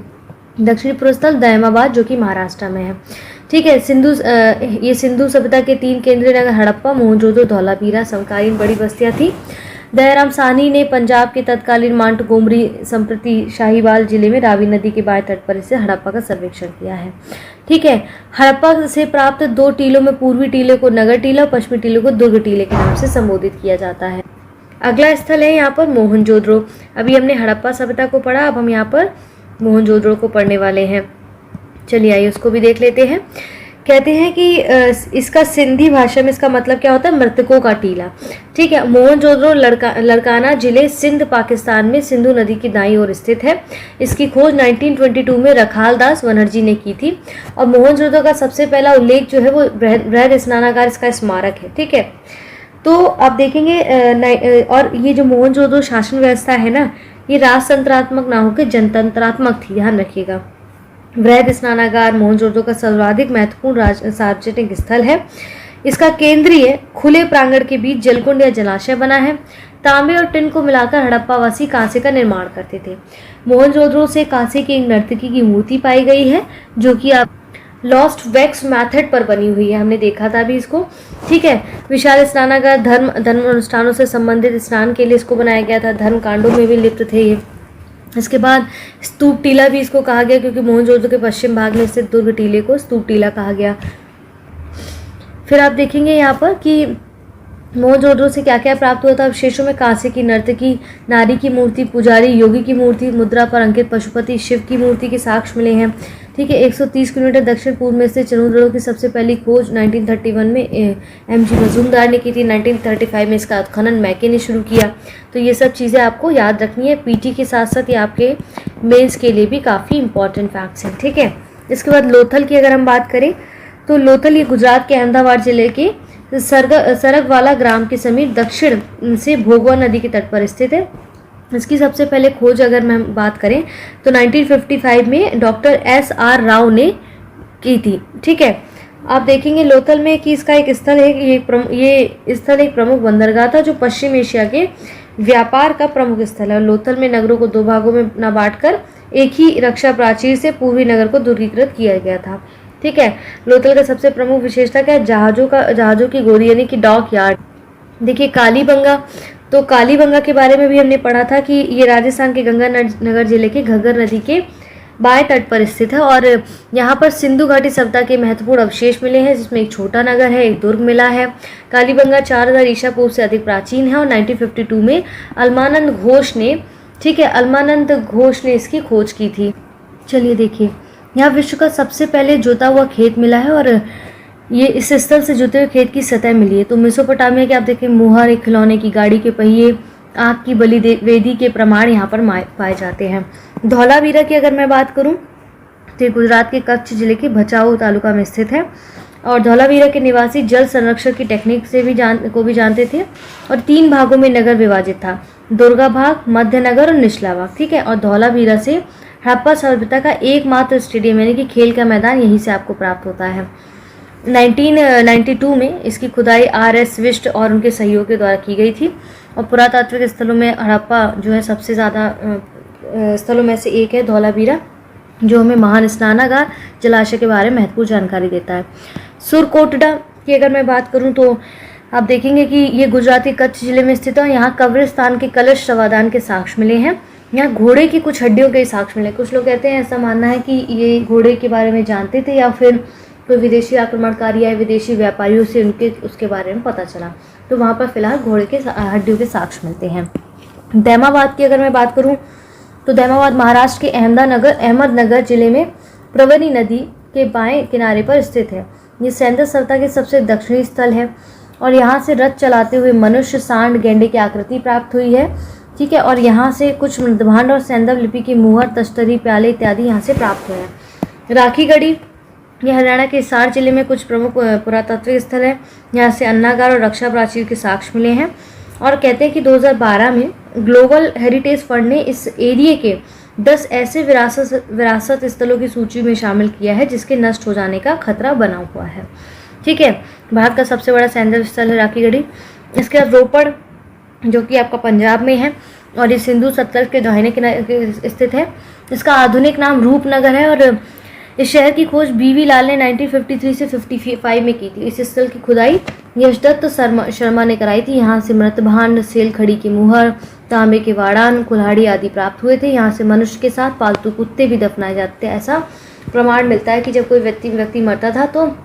Speaker 2: दक्षिणी पुरास्थल दहमाबाद जो कि महाराष्ट्र में है। ठीक है, ये सिंधु सभ्यता के 3 केंद्रीय नगर हड़प्पा, मोहनजोदड़ो, धौलावीरा समकालीन बड़ी बस्तियां थी। दयाराम साहनी ने पंजाब के तत्कालीन मांटगोमरी संप्रति शाहीवाल जिले में रावी नदी के बाएं तट पर से हड़प्पा का सर्वेक्षण किया है। ठीक है, हड़प्पा से प्राप्त 2 टीलों में पूर्वी टीले को नगर टीला और पश्चिमी टीले को दुर्ग टीले के नाम से संबोधित किया जाता है। अगला स्थल है यहाँ पर मोहनजोदड़ो। अभी हमने हड़प्पा सभ्यता को पढ़ा, अब हम यहाँ पर मोहनजोदड़ो को पढ़ने वाले हैं। चलिए आइए उसको भी देख लेते हैं। कहते हैं कि इसका सिंधी भाषा में इसका मतलब क्या होता है, मृतकों का टीला। ठीक है, मोहनजोदड़ो लड़काना जिले सिंध पाकिस्तान में सिंधु नदी की दाईं ओर स्थित है। इसकी खोज 1922 में रखालदास बनर्जी ने की थी और मोहनजोदड़ो का सबसे पहला उल्लेख जो है वो बृहद स्नानागार इसका स्मारक है। ठीक है, तो आप देखेंगे और ये जो मोहनजोदड़ो शासन व्यवस्था है ना, ये राजतंत्रात्मक ना होकर जनतंत्रात्मक थी, ध्यान रखिएगा। वृहद स्नानागार मोहनजोदड़ो का सर्वाधिक महत्वपूर्ण सार्वजनिक स्थल है। इसका केंद्रीय खुले प्रांगण के बीच जलकुंड या जलाशय बना है। तांबे और टिन को मिलाकर हड़प्पावासी कांसे का निर्माण करते थे। मोहनजोदड़ो से कांसे की एक नर्तकी की मूर्ति पाई गई है जो कि आप लॉस्ट वैक्स मेथड पर बनी हुई है, हमने देखा था अभी इसको। ठीक है, विशाल स्नानागार धर्म अनुष्ठानों से संबंधित स्नान के लिए इसको बनाया गया था। धर्म कांडों में भी लिप्त थे ये। इसके बाद स्तूप टीला भी इसको कहा गया क्योंकि मोहनजोदड़ो के पश्चिम भाग में स्थित दुर्ग टीले को स्तूप टीला कहा गया। फिर आप देखेंगे यहाँ पर कि मोहनजोदड़ो से क्या क्या प्राप्त हुआ था। अवशेषों में कांसे की नर्तकी, नारी की मूर्ति, पुजारी योगी की मूर्ति, मुद्रा पर अंकित पशुपति शिव की मूर्ति के साक्ष्य मिले हैं। ठीक है, 130 किलोमीटर दक्षिण पूर्व में स्थित चनूदड़ो की सबसे पहली खोज 1931 में एम.जी. मजूमदार ने की थी। 1935 में इसका उत्खनन मैके ने शुरू किया। तो ये सब चीज़ें आपको याद रखनी है। पीटी के साथ साथ ये आपके मेंस के लिए भी काफ़ी इंपॉर्टेंट फैक्ट्स हैं। ठीक है, इसके बाद लोथल की अगर हम बात करें तो लोथल ये गुजरात के अहमदाबाद जिले के सरगवाला ग्राम के समीप दक्षिण से भोगवा नदी के तट पर स्थित है। इसकी सबसे पहले खोज अगर हम बात करें तो 1955 में डॉक्टर S.R. राव ने की थी। ठीक है, आप देखेंगे लोथल में कि इसका एक स्थल है, ये स्थल एक प्रमुख बंदरगाह था जो पश्चिम एशिया के व्यापार का प्रमुख स्थल है। लोथल में नगरों को 2 भागों में न बांटकर एक ही रक्षा प्राचीर से पूर्वी नगर को दुर्गीकृत किया गया था। ठीक है, लोथल का सबसे प्रमुख विशेषता क्या है, जहाजों की गोदी यानी कि डॉक यार्ड। देखिए कालीबंगा, तो कालीबंगा के बारे में भी हमने पढ़ा था कि ये राजस्थान के गंगानगर जिले के घग्गर नदी के बाएं तट पर स्थित है और यहाँ पर सिंधु घाटी सभ्यता के महत्वपूर्ण अवशेष मिले हैं जिसमें एक छोटा नगर है, एक दुर्ग मिला है। कालीबंगा 4000 ईसा पूर्व से अधिक प्राचीन है और 1952 में अलमानंद घोष ने इसकी खोज की थी। चलिए देखिए, यहाँ विश्व का सबसे पहले जोता हुआ खेत मिला है और ये इस स्थल से जुते हुए खेत की सतह मिली है। तो मेसोपोटामिया के आप देखें मुहर, एक खिलौने की गाड़ी के पहिए, आग की बलि वेदी के प्रमाण यहाँ पर पाए जाते हैं। धौलावीरा की अगर मैं बात करूँ तो गुजरात के कच्छ जिले के भचाऊ तालुका में स्थित है और धौलावीरा के निवासी जल संरक्षण की टेक्निक से भी जानते थे और 3 भागों में नगर विभाजित था, दुर्गा भाग, मध्य नगर और निचला भाग। ठीक है, और धौलावीरा से हड़प्पा सभ्यता का एकमात्र स्टेडियम यानी कि खेल का मैदान यहीं से आपको प्राप्त होता है। 1992 में इसकी खुदाई R.S. विष्ट और उनके सहयोगियों द्वारा की गई थी और पुरातात्विक स्थलों में हड़प्पा जो है सबसे ज़्यादा स्थलों में से एक है धौलावीरा, जो हमें महान स्नानागार जलाशय के बारे में महत्वपूर्ण जानकारी देता है। सुरकोटडा की अगर मैं बात करूं तो आप देखेंगे कि ये गुजरात के कच्छ जिले में स्थित है। यहाँ कब्रिस्तान के कलश शवादान के साक्ष्य मिले हैं। यहाँ घोड़े की कुछ हड्डियों के साक्ष्य मिले। कुछ लोग कहते हैं, ऐसा मानना है कि ये घोड़े के बारे में जानते थे या फिर कोई विदेशी आक्रमणकारी या विदेशी व्यापारियों से उसके बारे में पता चला। तो वहाँ पर फिलहाल घोड़े के हड्डियों के साक्ष्य मिलते हैं। दैमाबाद की अगर मैं बात करूँ तो दैमाबाद महाराष्ट्र के अहमदनगर जिले में प्रवरी नदी के बाएं किनारे पर स्थित है। ये सैंदव सभ्यता के सबसे दक्षिणी स्थल है और यहाँ से रथ चलाते हुए मनुष्य, सांड, गेंडे की आकृति प्राप्त हुई है। ठीक है, और यहाँ से कुछ मृदभांड और सैंदव लिपि की मुहर, तश्तरी, प्याले इत्यादि यहाँ से प्राप्त हुए हैं। राखी गढ़ी, ये हरियाणा के हिसार जिले में कुछ प्रमुख पुरातात्विक स्थल है। यहाँ से अन्नागार और रक्षा प्राचीर के साक्ष्य मिले हैं और कहते हैं कि 2012 में ग्लोबल हेरिटेज फंड ने इस एरिया के 10 ऐसे विरासत स्थलों की सूची में शामिल किया है जिसके नष्ट हो जाने का खतरा बना हुआ है। ठीक है, भारत का सबसे बड़ा सैंदव स्थल है राखी गढ़ी। इसके बाद रोपड़, जो कि आपका पंजाब में है और ये सिंधु सतलज के दाहिने किनारे स्थित है। इसका आधुनिक नाम रूपनगर है और इस शहर की खोज बीवी लाल ने 1953 से 55 में की थी। इस स्थल की खुदाई यशदत्त शर्मा ने कराई थी। यहाँ से मृतभांड, सेल खड़ी की मुहर, तांबे के वाड़ान, कुल्हाड़ी आदि प्राप्त हुए थे। यहाँ से मनुष्य के साथ पालतू कुत्ते भी दफनाए जाते हैं। ऐसा प्रमाण मिलता है कि जब कोई व्यक्ति मरता था तो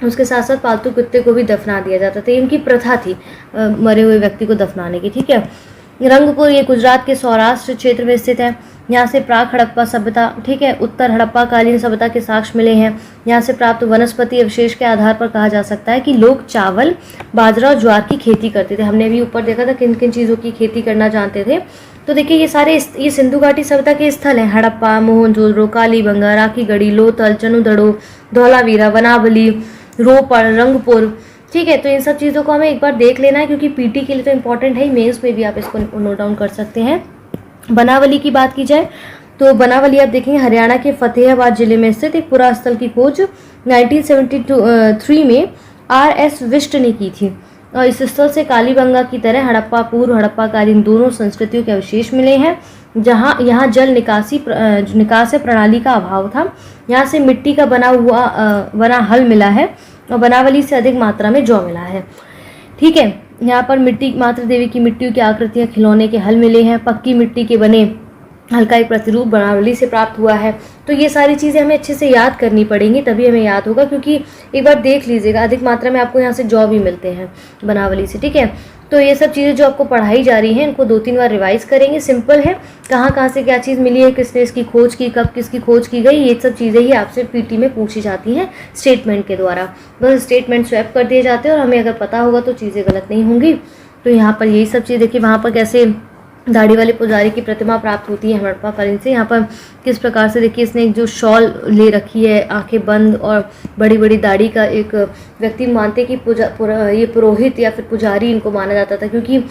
Speaker 2: उसके साथ साथ पालतू कुत्ते को भी दफना दिया जाता था। इनकी प्रथा थी मरे हुए व्यक्ति को दफनाने की। ठीक है, रंगपुर, ये गुजरात के सौराष्ट्र क्षेत्र में स्थित है। यहाँ से प्राक हड़प्पा सभ्यता, ठीक है, उत्तर हड़प्पा कालीन सभ्यता के साक्ष्य मिले हैं। यहाँ से प्राप्त वनस्पति अवशेष के आधार पर कहा जा सकता है कि लोग चावल, बाजरा और ज्वार की खेती करते थे। हमने भी ऊपर देखा था किन किन चीज़ों की खेती करना जानते थे। तो देखिए ये सिंधु घाटी सभ्यता के स्थल हैं। हड़प्पा, मोहनजोदड़ो, कालीबंगा, राखी गढ़ी, लोथल, चनुदड़ो, धौलावीरा, वनावली, रोपड़, रंगपुर। ठीक है, तो इन सब चीज़ों को हमें एक बार देख लेना है क्योंकि पीटी के लिए तो इम्पॉर्टेंट है, मेंस में भी आप इसको नोट डाउन कर सकते हैं। बनावली की बात की जाए तो बनावली आप देखेंगे हरियाणा के फतेहाबाद जिले में स्थित एक पुरास्थल की खोज 1973 में RS विष्ट ने की थी और इस स्थल से कालीबंगा की तरह हड़प्पा पूर्व, हड़प्पाकालीन दोनों संस्कृतियों के अवशेष मिले हैं। जहाँ यहाँ जल निकास प्रणाली का अभाव था। यहाँ से मिट्टी का बना हल मिला है और बनावली से अधिक मात्रा में जौ मिला है। ठीक है, यहाँ पर मातृ देवी की मिट्टी की आकृतियाँ, खिलौने के हल मिले हैं। पक्की मिट्टी के बने हल्का एक प्रतिरूप बनावली से प्राप्त हुआ है। तो ये सारी चीज़ें हमें अच्छे से याद करनी पड़ेंगी, तभी हमें याद होगा, क्योंकि एक बार देख लीजिएगा अधिक मात्रा में आपको यहाँ से जौ भी मिलते हैं बनावली से। ठीक है, तो ये सब चीज़ें जो आपको पढ़ाई जा रही हैं इनको 2-3 बार रिवाइज करेंगे। सिंपल है, कहाँ से क्या चीज़ मिली है, किसने इसकी खोज की, कब किसकी खोज की गई, ये सब चीज़ें ही आपसे पीटी में पूछी जाती हैं स्टेटमेंट के द्वारा। बस स्टेटमेंट स्वैप कर दिए जाते हैं और हमें अगर पता होगा तो चीज़ें गलत नहीं होंगी। तो यहाँ पर यही सब चीज़ देखिए, वहाँ पर कैसे दाढ़ी वाले पुजारी की प्रतिमा प्राप्त होती है हड़प्पाकालीन से। यहाँ पर किस प्रकार से देखिए इसने एक जो शॉल ले रखी है, आंखें बंद और बड़ी बड़ी दाढ़ी का एक व्यक्ति मानते कि ये पुरोहित या फिर पुजारी इनको माना जाता था, क्योंकि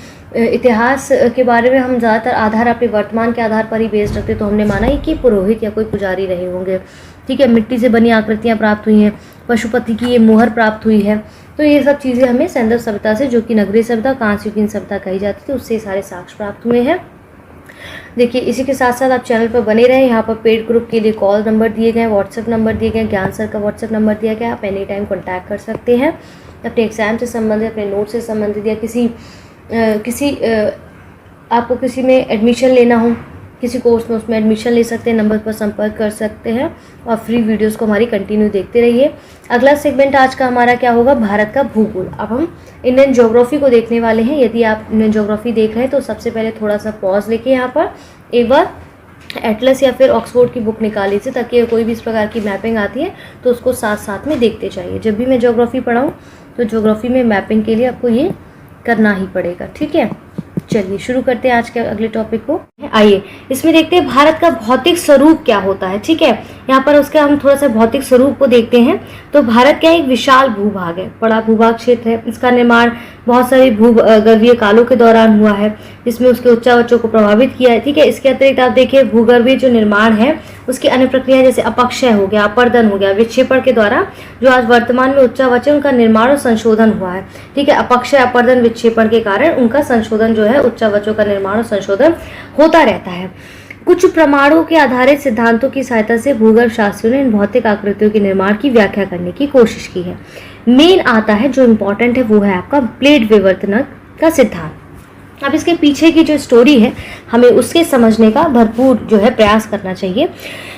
Speaker 2: इतिहास के बारे में हम ज़्यादातर आधार अपने वर्तमान के आधार पर ही बेस्ड रखते, तो हमने माना ही कि पुरोहित या कोई पुजारी रहे होंगे। ठीक है, मिट्टी से बनी आकृतियाँ प्राप्त हुई हैं, पशुपति की ये मुहर प्राप्त हुई है। तो ये सब चीज़ें हमें सैंदव सभ्यता से, जो कि नगरीय सभ्यता, कांस्ययुगीन सभ्यता कही जाती थी, उससे सारे साक्ष्य प्राप्त हुए हैं। देखिए इसी के साथ साथ आप चैनल पर बने रहें। यहाँ पर पेड ग्रुप के लिए कॉल नंबर दिए गए, व्हाट्सएप नंबर दिए गए, ज्ञान सर का व्हाट्सएप नंबर दिया गया, आप एनी टाइम कॉन्टैक्ट कर सकते हैं। अपने एग्जाम से संबंधित, अपने नोट से संबंधित या आपको किसी में एडमिशन लेना हो, किसी कोर्स में, उसमें एडमिशन ले सकते हैं, नंबर पर संपर्क कर सकते हैं और फ्री वीडियोस को हमारी कंटिन्यू देखते रहिए। अगला सेगमेंट आज का हमारा क्या होगा, भारत का भूगोल। अब हम इंडियन ज्योग्राफी को देखने वाले हैं। यदि आप इंडियन ज्योग्राफी देख रहे हैं तो सबसे पहले थोड़ा सा पॉज लेके यहाँ पर एक बार एटलस या फिर ऑक्सफोर्ड की बुक निकाली थी, ताकि कोई भी इस प्रकार की मैपिंग आती है तो उसको साथ साथ में देखते जाइए। जब भी मैं ज्योग्राफी पढ़ाऊँ तो ज्योग्राफी में मैपिंग के लिए आपको ये करना ही पड़ेगा। ठीक है, चलिए शुरू करते हैं आज के अगले टॉपिक को। आइए इसमें देखते हैं भारत का भौतिक स्वरूप क्या होता है। ठीक है, यहाँ पर उसका हम थोड़ा सा भौतिक स्वरूप को देखते हैं। तो भारत क्या एक विशाल भूभाग है, बड़ा भूभाग क्षेत्र है। इसका निर्माण बहुत सारे भूगर्भीय कालों के दौरान हुआ है, जिसमें उसके उच्चावचों को प्रभावित किया है। ठीक है, इसके अतिरिक्त आप देखिए भूगर्भीय जो निर्माण है उसकी अन्य प्रक्रिया जैसे अपक्षय हो गया, अपर्दन हो गया, विक्षेपण के द्वारा जो आज वर्तमान में उच्चावच है उनका निर्माण और संशोधन हुआ है। ठीक है, अपक्षय, अपर्दन, विक्षेपण के कारण उनका संशोधन जो है, उच्चावचों का निर्माण और संशोधन होता रहता है। कुछ प्रमाणों के आधारित सिद्धांतों की सहायता से भूगर्भ शास्त्रियों ने इन भौतिक आकृतियों के निर्माण की व्याख्या करने की कोशिश की है। मेन आता है जो इम्पोर्टेंट है, वो है आपका प्लेट विवर्तन का सिद्धांत। अब इसके पीछे की जो स्टोरी है हमें उसके समझने का भरपूर जो है प्रयास करना चाहिए।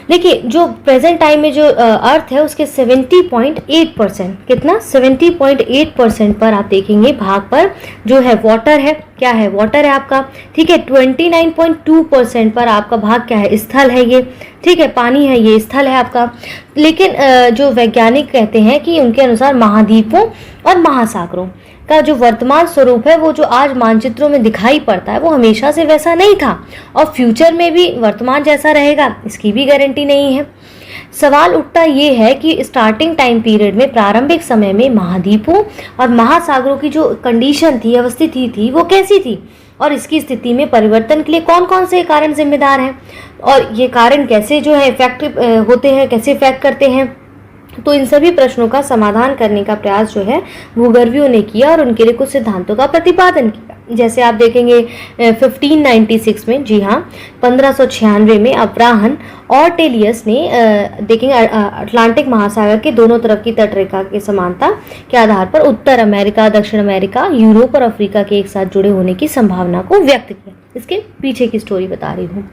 Speaker 2: देखिए, जो प्रेजेंट टाइम में जो अर्थ है उसके 70.8%, कितना 70.8% पर आप देखेंगे भाग पर जो है वाटर है। क्या है? वाटर है आपका। ठीक है, 29.2% पर आपका भाग क्या है? स्थल है ये। ठीक है, पानी है, ये स्थल है आपका। लेकिन जो वैज्ञानिक कहते हैं कि उनके अनुसार महाद्वीपों और महासागरों का जो वर्तमान स्वरूप है वो जो आज मानचित्रों में दिखाई पड़ता है वो हमेशा से वैसा नहीं था और फ्यूचर में भी वर्तमान जैसा रहेगा इसकी भी गारंटी नहीं है। सवाल उठता ये है कि स्टार्टिंग टाइम पीरियड में, प्रारंभिक समय में महाद्वीपों और महासागरों की जो कंडीशन थी, अवस्थिति थी, वो कैसी थी और इसकी स्थिति में परिवर्तन के लिए कौन कौन से कारण जिम्मेदार हैं और ये कारण कैसे जो है इफेक्ट होते हैं, कैसे इफेक्ट करते हैं। तो इन सभी प्रश्नों का समाधान करने का प्रयास जो है भूगर्भियों ने किया और उनके लिए कुछ सिद्धांतों का प्रतिपादन किया। जैसे आप देखेंगे 1596 में, जी हाँ 1596 में अब्राहम और टेलियस ने देखेंगे अटलांटिक महासागर के दोनों तरफ की तटरेखा की समानता के आधार पर उत्तर अमेरिका, दक्षिण अमेरिका, यूरोप और अफ्रीका के एक साथ जुड़े होने की संभावना को व्यक्त किया। इसके पीछे की स्टोरी बता रही हूँ।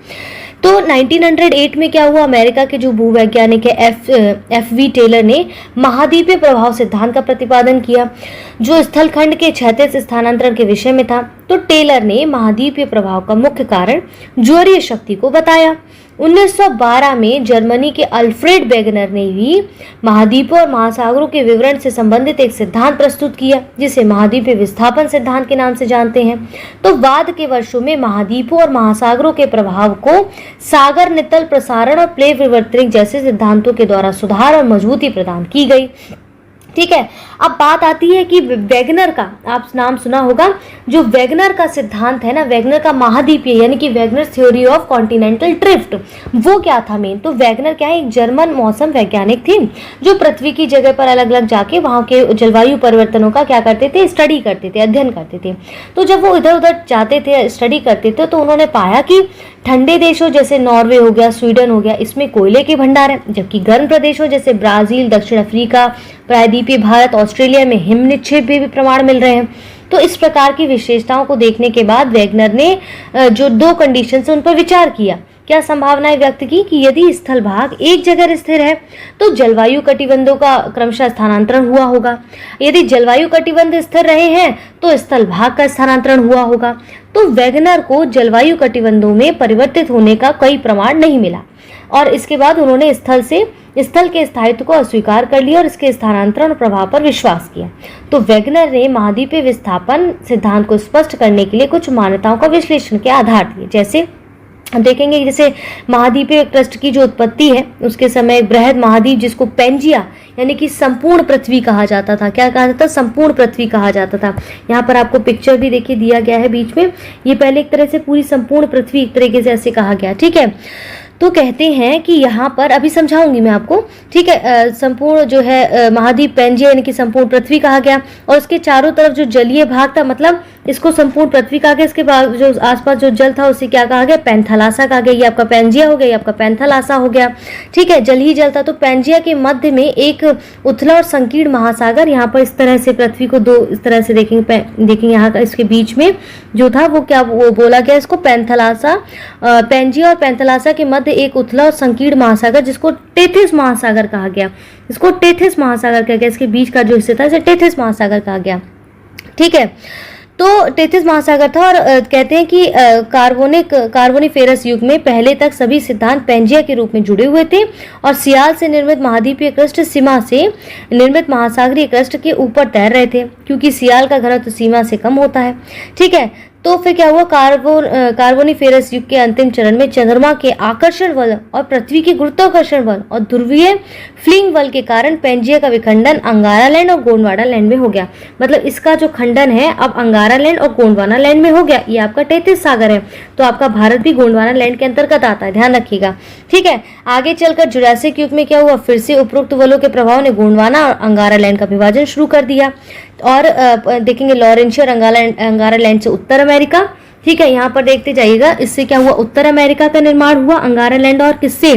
Speaker 2: तो 1908 में क्या हुआ, अमेरिका के जो भूवैज्ञानिक है F.V. टेलर ने महाद्वीपीय प्रभाव सिद्धांत का प्रतिपादन किया जो स्थलखंड के क्षैतिज स्थानांतरण के विषय में था। तो टेलर ने महाद्वीपीय प्रभाव का मुख्य कारण ज्वरीय शक्ति को बताया। 1912 में जर्मनी के अल्फ्रेड वेगनर ने भी महाद्वीपों और महासागरों के विवरण से संबंधित एक सिद्धांत प्रस्तुत किया जिसे महाद्वीपीय विस्थापन सिद्धांत के नाम से जानते हैं। तो बाद के वर्षों में महाद्वीपों और महासागरों के प्रभाव को सागर नितल प्रसारण और प्लेट विवर्तनिक जैसे सिद्धांतों के द्वारा सुधार और मजबूती प्रदान की गई। ठीक है, अब बात आती है कि वेगनर का, आप नाम सुना होगा, जो वेगनर का सिद्धांत है ना, वेगनर का महाद्वीपीय यानी कि Wegener theory of continental drift, वो क्या था मेन। तो वेगनर क्या है, एक जर्मन मौसम वैज्ञानिक थी जो पृथ्वी की जगह पर अलग अलग जाके वहाँ के जलवायु परिवर्तनों का क्या करते थे, स्टडी करते थे, अध्ययन करते थे। तो जब वो इधर उधर जाते थे, स्टडी करते थे, तो उन्होंने पाया कि ठंडे देशों जैसे नॉर्वे हो गया, स्वीडन हो गया, इसमें कोयले के भंडार है, जबकि गर्म प्रदेशों जैसे ब्राजील, दक्षिण अफ्रीका, प्रायद्वीपीय भारत, ऑस्ट्रेलिया में हिम निक्षेप भी प्रमाण मिल रहे हैं। तो इस प्रकार की विशेषताओं को देखने के बाद वेगनर ने जो दो कंडीशन है उन पर विचार किया। क्या संभावनाएं व्यक्त की कि यदि स्थल भाग एक जगह स्थिर है तो जलवायु कटिबंधों का क्रमशः स्थानांतरण हुआ होगा, यदि जलवायु कटिबंध स्थिर रहे हैं तो स्थल भाग का स्थानांतरण हुआ होगा। तो वेगनर को जलवायु कटिबंधों में परिवर्तित होने का कोई प्रमाण नहीं मिला और इसके बाद उन्होंने स्थल के स्थायित्व को अस्वीकार कर लिया और इसके स्थानांतरण और प्रभाव पर विश्वास किया। तो वेगनर ने महाद्वीपीय विस्थापन सिद्धांत को स्पष्ट करने के लिए कुछ मान्यताओं का विश्लेषण के आधार दिए। जैसे हम देखेंगे, जैसे महाद्वीपीय क्रस्ट की जो उत्पत्ति है उसके समय एक बृहद महाद्वीप जिसको पेंजिया यानी कि संपूर्ण पृथ्वी कहा जाता था। क्या कहा जाता था? संपूर्ण पृथ्वी कहा जाता था। यहाँ पर आपको पिक्चर भी देखिए दिया गया है बीच में। ये पहले एक तरह से पूरी संपूर्ण पृथ्वी एक तरीके से ऐसे कहा गया। ठीक है, तो कहते हैं कि यहाँ पर अभी समझाऊंगी मैं आपको। ठीक है, संपूर्ण जो है महाद्वीप पेंजिया यानी कि संपूर्ण पृथ्वी कहा गया और उसके चारों तरफ जो जलीय भाग था, मतलब इसको संपूर्ण पृथ्वी कहा गया। इसके बाद जो आसपास जो जल था उसे क्या कहा गया? पैंथालासा कहा गया। ये आपका पेंजिया हो गया, ये आपका पैंथालासा हो गया। ठीक है, जल ही जल था। तो पेंजिया के मध्य में एक उथला और संकीर्ण महासागर, यहाँ पर इस तरह से पृथ्वी को दो इस तरह से देखेंगे यहाँ का इसके बीच में जो था वो क्या वो बोला गया, इसको पैंथालासा, पेंजिया और पैंथालासा के मध्य एक उथला और संकीर्ण महासागर जिसको टेथिस महासागर कहा गया। इसको टेथिस महासागर कहा गया। इसके बीच का जो हिस्सा था इसे टेथिस महासागर कहा गया। ठीक है, तो टेथिस महासागर था और कहते हैं कि कार्बोनिफेरस युग में पहले तक सभी सिद्धांत पेंजिया के रूप में जुड़े हुए थे और सियाल से निर्मित महाद्वीपीय क्रस्ट सीमा से निर्मित महासागरीय क्रस्ट के ऊपर तैर रहे थे क्योंकि सियाल का घनत्व सीमा से कम होता है। ठीक है, तो फिर क्या हुआ, कार्बोनिफेरस युग के अंतिम चरण में चंद्रमा के आकर्षण बल और पृथ्वी के गुरुत्वाकर्षण बल और ध्रुवीय फ्लिंग बल के कारण पेंजिया का विखंडन अंगारा लैंड और गोंडवाना लैंड में हो गया। मतलब इसका जो खंडन है अब अंगारा लैंड और गोंडवाना लैंड में हो गया। ये आपका टेथिस सागर है, तो आपका भारत भी गोंडवाना लैंड के अंतर्गत आता है, ध्यान रखिएगा। ठीक है, आगे चलकर जुरासिक युग में क्या हुआ, फिर से उपरोक्त बलों के प्रभाव ने गोंडवाना और अंगारा लैंड का विभाजन शुरू कर दिया और देखेंगे लॉरेंशिया और अंगारा लैंड से उत्तर अमेरिका। ठीक है, यहाँ पर देखते जाइएगा, इससे क्या हुआ, उत्तर अमेरिका का निर्माण हुआ अंगारा लैंड और किससे,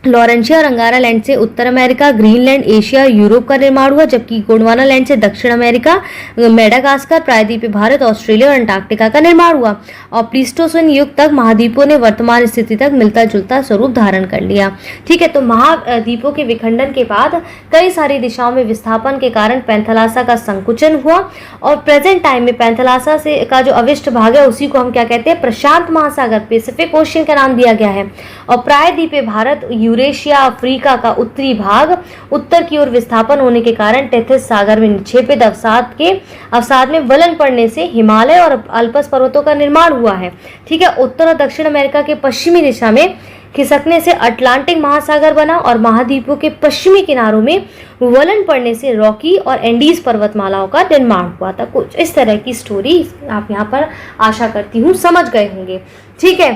Speaker 2: लॉरेंशिया और अंगारा लैंड से उत्तर अमेरिका, ग्रीनलैंड, एशिया, यूरोप का निर्माण हुआ, जबकि गोंडवाना लैंड से दक्षिण अमेरिका, मेडागास्कर, प्रायद्वीपीय भारत, ऑस्ट्रेलिया और अंटार्कटिका का निर्माण हुआ। और प्लीस्टोसीन युग तक महाद्वीपों ने वर्तमान स्थिति तक मिलता जुलता स्वरूप धारण कर लिया। ठीक है, तो महाद्वीपों के विखंडन के बाद कई सारी दिशाओं में विस्थापन के कारण पैंथलासा का संकुचन हुआ और प्रेजेंट टाइम में पैंथलासा से का जो अविष्ट भाग है उसी को हम क्या कहते हैं, प्रशांत महासागर, पैसिफिक ओशियन का नाम दिया गया है। और प्रायद्वीपीय भारत, यूरेशिया, अफ्रीका का उत्तरी भाग उत्तर की ओर विस्थापन होने के कारण टेथिस सागर में निक्षेपित अवसाद में वलन पड़ने से हिमालय और अल्पस पर्वतों का निर्माण हुआ है। ठीक है, उत्तर और दक्षिण अमेरिका के पश्चिमी दिशा में खिसकने से अटलांटिक महासागर बना और महाद्वीपों के पश्चिमी किनारों में वलन पड़ने से रॉकी और एंडीज पर्वतमालाओं का निर्माण हुआ था। कुछ इस तरह की स्टोरी आप यहाँ पर आशा करती हूँ समझ गए होंगे। ठीक है,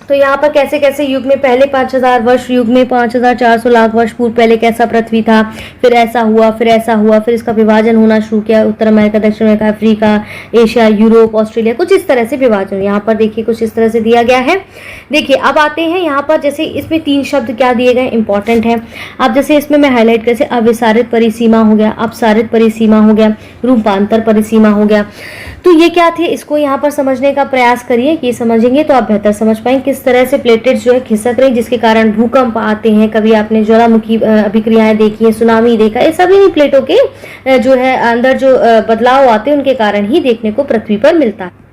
Speaker 2: तो यहाँ पर कैसे कैसे युग में पहले 5000 वर्ष युग में 5400 लाख वर्ष पूर्व पहले कैसा पृथ्वी था, फिर ऐसा हुआ, फिर ऐसा हुआ, फिर इसका विभाजन होना शुरू किया, उत्तर अमेरिका, दक्षिण America, Africa, Asia, Europe, Australia, कुछ इस तरह से विभाजन यहाँ पर देखिए कुछ इस तरह से दिया गया है। देखिए अब आते हैं यहाँ पर, जैसे इसमें 3 शब्द क्या दिए गए इंपॉर्टेंट है। अब जैसे इसमें मैं हाईलाइट कैसे, अविसारित परिसीमा हो गया, अपसारित परिसीमा हो गया, रूपांतर परिसीमा हो गया। तो ये क्या थे, इसको यहाँ पर समझने का प्रयास करिए, ये समझेंगे तो आप बेहतर समझ पाएंगे किस तरह से प्लेटेट्स जो है खिसक रही, जिसके कारण भूकंप आते हैं। कभी आपने ज्वालामुखी अभिक्रियाएं देखी है, सुनामी देखा, ये सभी प्लेटों के जो है अंदर जो बदलाव आते हैं उनके कारण ही देखने को पृथ्वी पर मिलता है।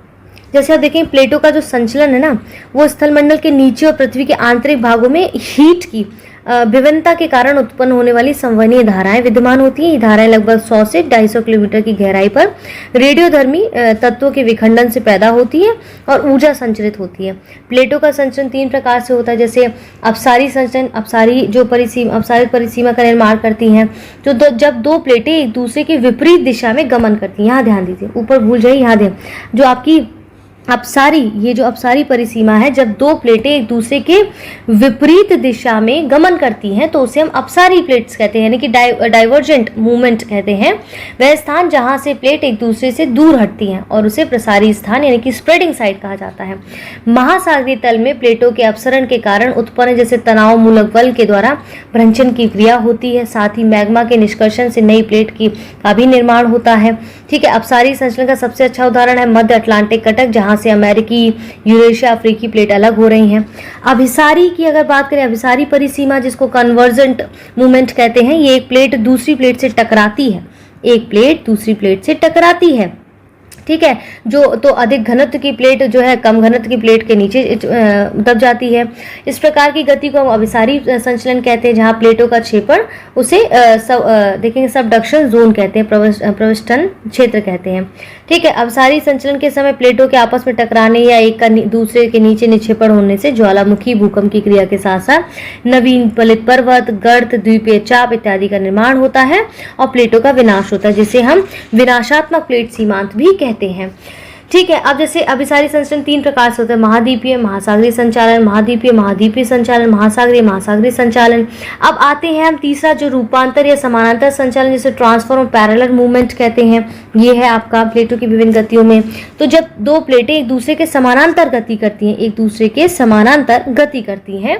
Speaker 2: जैसे आप देखें प्लेटों का जो संचलन है ना, वो स्थलमंडल के नीचे और पृथ्वी के आंतरिक भागों में हीट की विभिन्नता के कारण उत्पन्न होने वाली संवहनीय धाराएं विद्यमान होती हैं। ये धाराएं लगभग 100 से 250 किलोमीटर की गहराई पर रेडियोधर्मी तत्वों के विखंडन से पैदा होती है और ऊर्जा संचरित होती है। प्लेटों का संचलन 3 प्रकार से होता है, जैसे अपसारी संचलन, अपसारित परिसीमा का निर्माण करती हैं, जब 2 प्लेटें एक दूसरे के विपरीत दिशा में गमन करती हैं। यहाँ ध्यान दीजिए, ऊपर भूल जाइए, यहाँ ध्यान, जो आपकी अपसारी, ये जो अपसारी परिसीमा है, जब 2 प्लेटें एक दूसरे के विपरीत दिशा में गमन करती हैं तो उसे हम अपसारी प्लेट्स कहते हैं, यानी कि डाइवर्जेंट मूवमेंट कहते हैं। वह स्थान जहां से प्लेट एक दूसरे से दूर हटती हैं और उसे प्रसारी स्थान यानी कि स्प्रेडिंग साइड कहा जाता है। महासागरीय तल में प्लेटों के अपसरण के कारण उत्पन्न जैसे तनाव मूलक बल के द्वारा भ्रंशन की क्रिया होती है। साथ ही मैग्मा के निष्कर्षण से नई प्लेट का भी निर्माण होता है। ठीक है, अपसारी संचलन का सबसे अच्छा उदाहरण है मध्य अटलांटिक कटक, जहां से अमेरिकी, यूरेशिया, अफ्रीकी प्लेट अलग हो रही हैं। अभिसारी की अगर बात करें, अभिसारी परिसीमा जिसको कन्वर्जेंट मूवमेंट कहते हैं, ये एक प्लेट दूसरी प्लेट से टकराती है, एक प्लेट दूसरी प्लेट से टकराती है। ठीक है, जो तो अधिक घनत्व की प्लेट जो है कम घनत्व की प्लेट के नीचे दब जाती है। इस प्रकार की गति को हम अभिसारी संचलन कहते हैं, जहां प्लेटों का क्षेपण उसे देखेंगे सबडक्शन जोन कहते हैं, प्रविष्टन क्षेत्र कहते हैं। ठीक है, अभिसारी संचलन के समय प्लेटों के आपस में टकराने या एक का दूसरे के नीचे निक्षेपण होने से ज्वालामुखी, भूकंप की क्रिया के साथ साथ नवीन पलित पर्वत, गर्त, द्वीपीय चाप इत्यादि का निर्माण होता है और प्लेटों का विनाश होता है, जिसे हम विनाशात्मक प्लेट सीमांत भी कहते हैं। ठीक है, अब जैसे अभिसारी संचलन 3 प्रकार से होता है, महाद्वीपीय, महासागरीय संचालन, महाद्वीपीय संचालन, महासागरीय संचालन। अब आते हैं हम तीसरा जो रूपांतर या समानांतर संचालन, जिसे ट्रांसफर और पैरेलल मूवमेंट कहते हैं। ये है आपका प्लेटों की विभिन्न गतियों में। तो जब 2 प्लेटें एक दूसरे के समानांतर गति करती हैं,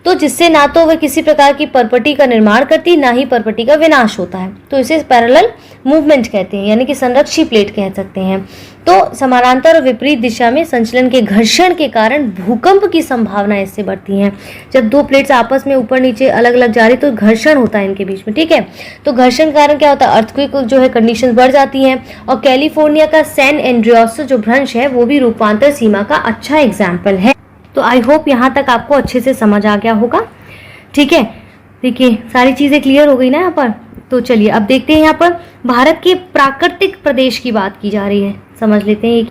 Speaker 2: तो जिससे ना तो वह किसी प्रकार की परपटी का निर्माण करती, ना ही परपटी का विनाश होता है, तो इसे पैरेलल मूवमेंट कहते हैं, यानी कि संरक्षी प्लेट कह सकते हैं। तो समानांतर और विपरीत दिशा में संचलन के घर्षण के कारण भूकंप की संभावना इससे बढ़ती है। जब 2 प्लेट्स आपस में ऊपर नीचे अलग अलग जा रही तो घर्षण होता है इनके बीच में। ठीक है, तो घर्षण के कारण क्या होता है, अर्थक्वेक जो है कंडीशंस बढ़ जाती हैं। और कैलिफोर्निया का सैन एंड्रियास जो भ्रंश है वो भी रूपांतर सीमा का अच्छा एग्जाम्पल है। तो आई होप यहाँ तक आपको अच्छे से समझ आ गया होगा। ठीक है, देखिए सारी चीजें क्लियर हो गई ना यहाँ पर। तो चलिए अब देखते हैं, यहाँ पर भारत के प्राकृतिक प्रदेश की बात की जा रही है, समझ लेते हैं।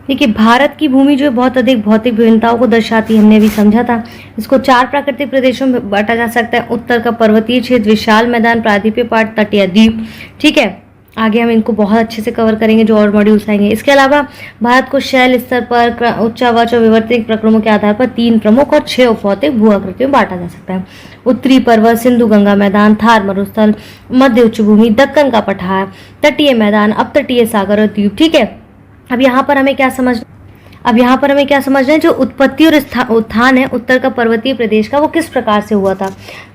Speaker 2: देखिए भारत की भूमि जो है बहुत अधिक भौतिक विभिन्नताओं को दर्शाती है, हमने अभी समझा था। इसको 4 प्राकृतिक प्रदेशों में बांटा जा सकता है। उत्तर का पर्वतीय क्षेत्र, विशाल मैदान, प्रायद्वीपीय पार्ट, तटीय द्वीप। ठीक है, आगे हम इनको बहुत अच्छे से कवर करेंगे जो और मॉड्यूल्स आएंगे। इसके अलावा भारत को शैल स्तर पर उच्चावच और विवर्तिक प्रक्रमों के आधार पर 3 प्रमुख और 6 भौतिक भू आकृतियों में बांटा जा सकता है। उत्तरी पर्वत, सिंधु गंगा मैदान, थार मरुस्थल, मध्य उच्च भूमि, दक्कन का पठार, तटीय मैदान, अपतटीय सागर और द्वीप। ठीक है, अब यहाँ पर हमें क्या समझ, अब यहाँ पर हमें क्या समझना है, जो उत्पत्ति और उत्थान है उत्तर का पर्वतीय प्रदेश का, वो किस प्रकार से हुआ था।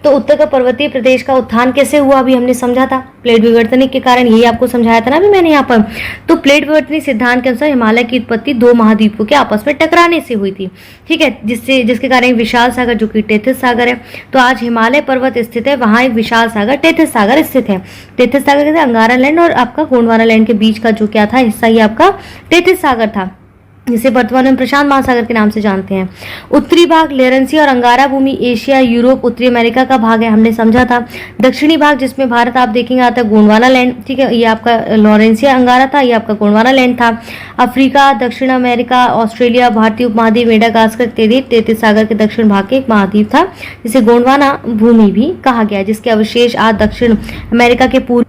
Speaker 2: तो उत्तर का पर्वतीय प्रदेश का उत्थान कैसे हुआ, अभी हमने समझा था प्लेट विवर्तनिक के कारण, यही आपको समझाया था ना अभी मैंने यहाँ पर। तो प्लेट विवर्तनिक सिद्धांत के अनुसार हिमालय की उत्पत्ति दो महाद्वीपों के आपस में टकराने से हुई थी, ठीक है, जिसके कारण विशाल सागर जो कि टेथिस सागर है। तो आज हिमालय पर्वत स्थित है, वहाँ एक विशाल सागर टेथिस सागर स्थित है। टेथिस सागर के अंगारा लैंड और आपका गोंडवाना लैंड के बीच का जो क्या था हिस्सा, ये आपका टेथिस सागर था, जिसे वर्तमान में प्रशांत महासागर के नाम से जानते हैं। उत्तरी भाग लेरेंसी और अंगारा भूमि एशिया, यूरोप, उत्तरी अमेरिका का भाग है, हमने समझा था। दक्षिणी भाग जिसमें भारत आप देखेंगे आता है गोंडवाना लैंड, ठीक है, ये आपका लॉरेंसिया अंगारा था, ये आपका गोंडवाना लैंड था। अफ्रीका, दक्षिण अमेरिका, ऑस्ट्रेलिया, भारतीय उपमहाद्वीप, मेडागास्कर इत्यादि टेथिस सागर के दक्षिण भाग के एक महाद्वीप था, जिसे गोंडवाना भूमि भी कहा गया, जिसके अवशेष आज दक्षिण अमेरिका के पूर्व,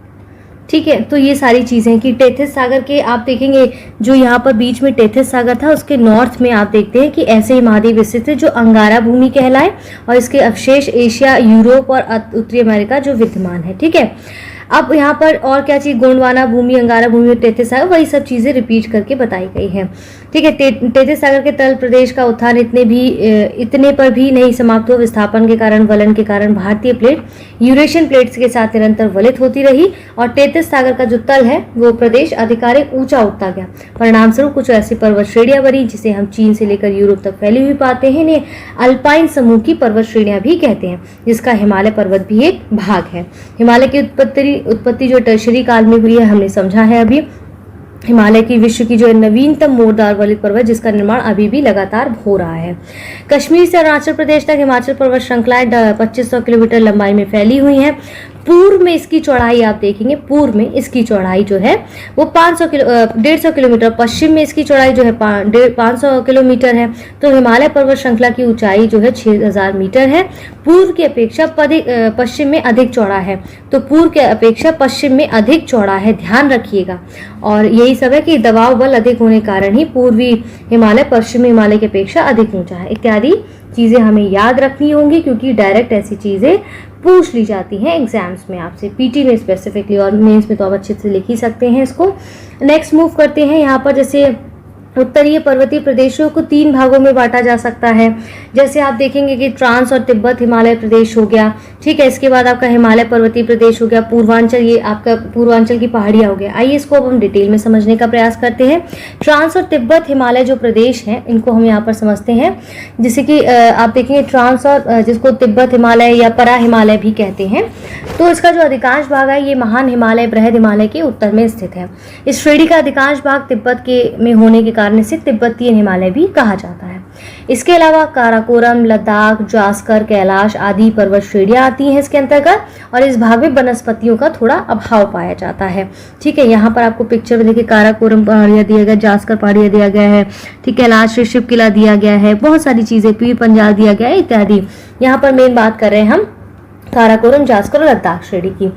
Speaker 2: ठीक है। तो ये सारी चीज़ें कि टेथिस सागर के आप देखेंगे जो यहाँ पर बीच में टेथिस सागर था, उसके नॉर्थ में आप देखते हैं कि ऐसे ही महाद्वीप स्थित है जो अंगारा भूमि कहलाए, और इसके अवशेष एशिया, यूरोप और उत्तरी अमेरिका जो विद्यमान है, ठीक है। अब यहाँ पर और क्या चीज़, गोंडवाना भूमि, अंगारा भूमि और टेथिस सागर, वही सब चीज़ें रिपीट करके बताई गई हैं, ठीक है। टेथिस सागर के तल प्रदेश का उत्थान इतने पर भी नहीं समाप्त हुआ। विस्थापन के कारण, वलन के कारण भारतीय प्लेट यूरेशियन प्लेट्स के साथ निरंतर वलित होती रही और टेथिस सागर का जो तल है वो प्रदेश अधिकारिक ऊंचा उठता गया। परिणाम स्वरूप कुछ ऐसी पर्वत श्रेणियां बनी जिसे हम चीन से लेकर यूरोप तक फैली हुई पाते हैं। इन्हें अल्पाइन समूह की पर्वत श्रेणियां भी कहते हैं, जिसका हिमालय पर्वत भी एक भाग है। हिमालय की उत्पत्ति जो टर्शरी काल में हुई है, हमने समझा है अभी। हिमालय की विश्व की जो नवीनतम मोरदार वलित पर्वत, जिसका निर्माण अभी भी लगातार हो रहा है। कश्मीर से अरुणाचल प्रदेश तक हिमाचल पर्वत श्रृंखलाएं 2500 किलोमीटर लंबाई में फैली हुई हैं। पूर्व में इसकी चौड़ाई आप देखेंगे, पूर्व में इसकी चौड़ाई जो है वो 150 किलोमीटर, पश्चिम में इसकी चौड़ाई जो है 500 किलोमीटर है। तो हिमालय पर्वत श्रृंखला की ऊंचाई जो है 6000 मीटर है। पूर्व की अपेक्षा पश्चिम में अधिक चौड़ा है, तो पूर्व के अपेक्षा पश्चिम में अधिक चौड़ा है, ध्यान रखिएगा। और यही सब है कि दबाव बल अधिक होने के कारण ही पूर्वी हिमालय पश्चिमी हिमालय की अपेक्षा अधिक ऊंचा है। इत्यादि चीजें हमें याद रखनी होंगी, क्योंकि डायरेक्ट ऐसी चीजें पूछ ली जाती हैं एग्जाम्स में आपसे, पीटी में स्पेसिफिकली, और मेंस में तो आप अच्छे से लिख ही सकते हैं इसको। नेक्स्ट मूव करते हैं। यहाँ पर जैसे उत्तरीय पर्वतीय प्रदेशों को 3 भागों में बांटा जा सकता है। जैसे आप देखेंगे कि ट्रांस और तिब्बत हिमालय प्रदेश हो गया, ठीक है। इसके बाद आपका हिमालय पर्वतीय प्रदेश हो गया, पूर्वांचल, ये आपका पूर्वांचल की पहाड़ियां हो गया। आइए इसको अब हम डिटेल में समझने का प्रयास करते हैं। ट्रांस और तिब्बत हिमालय जो प्रदेश हैं, इनको हम यहाँ पर समझते हैं। जैसे कि आप देखेंगे ट्रांस और जिसको तिब्बत हिमालय या परा हिमालय भी कहते हैं, तो इसका जो अधिकांश भाग है ये महान हिमालय, बृहद हिमालय के उत्तर में स्थित है। इस श्रेणी का अधिकांश भाग तिब्बत के में होने के कारण से तिब्बतीय हिमालय भी कहा जाता है। इसके अलावा काराकोरम, लद्दाख, जास्कर, कैलाश आदि पर्वत श्रेणियां आती हैं इसके अंतर्गत, और इस भाग में वनस्पतियों का थोड़ा अभाव पाया जाता है, ठीक है। यहाँ पर आपको पिक्चर में देखिए काराकोरम पहाड़ियां दिया गया, जास्कर पहाड़ियां दिया गया है, ठीक, कैलाश शिव किला दिया गया है, बहुत सारी चीजें, पीर पंजाल दिया गया है इत्यादि। यहाँ पर मेन बात कर रहे हैं हम काराकोरम, जास्कर और लद्दाख श्रेणी की।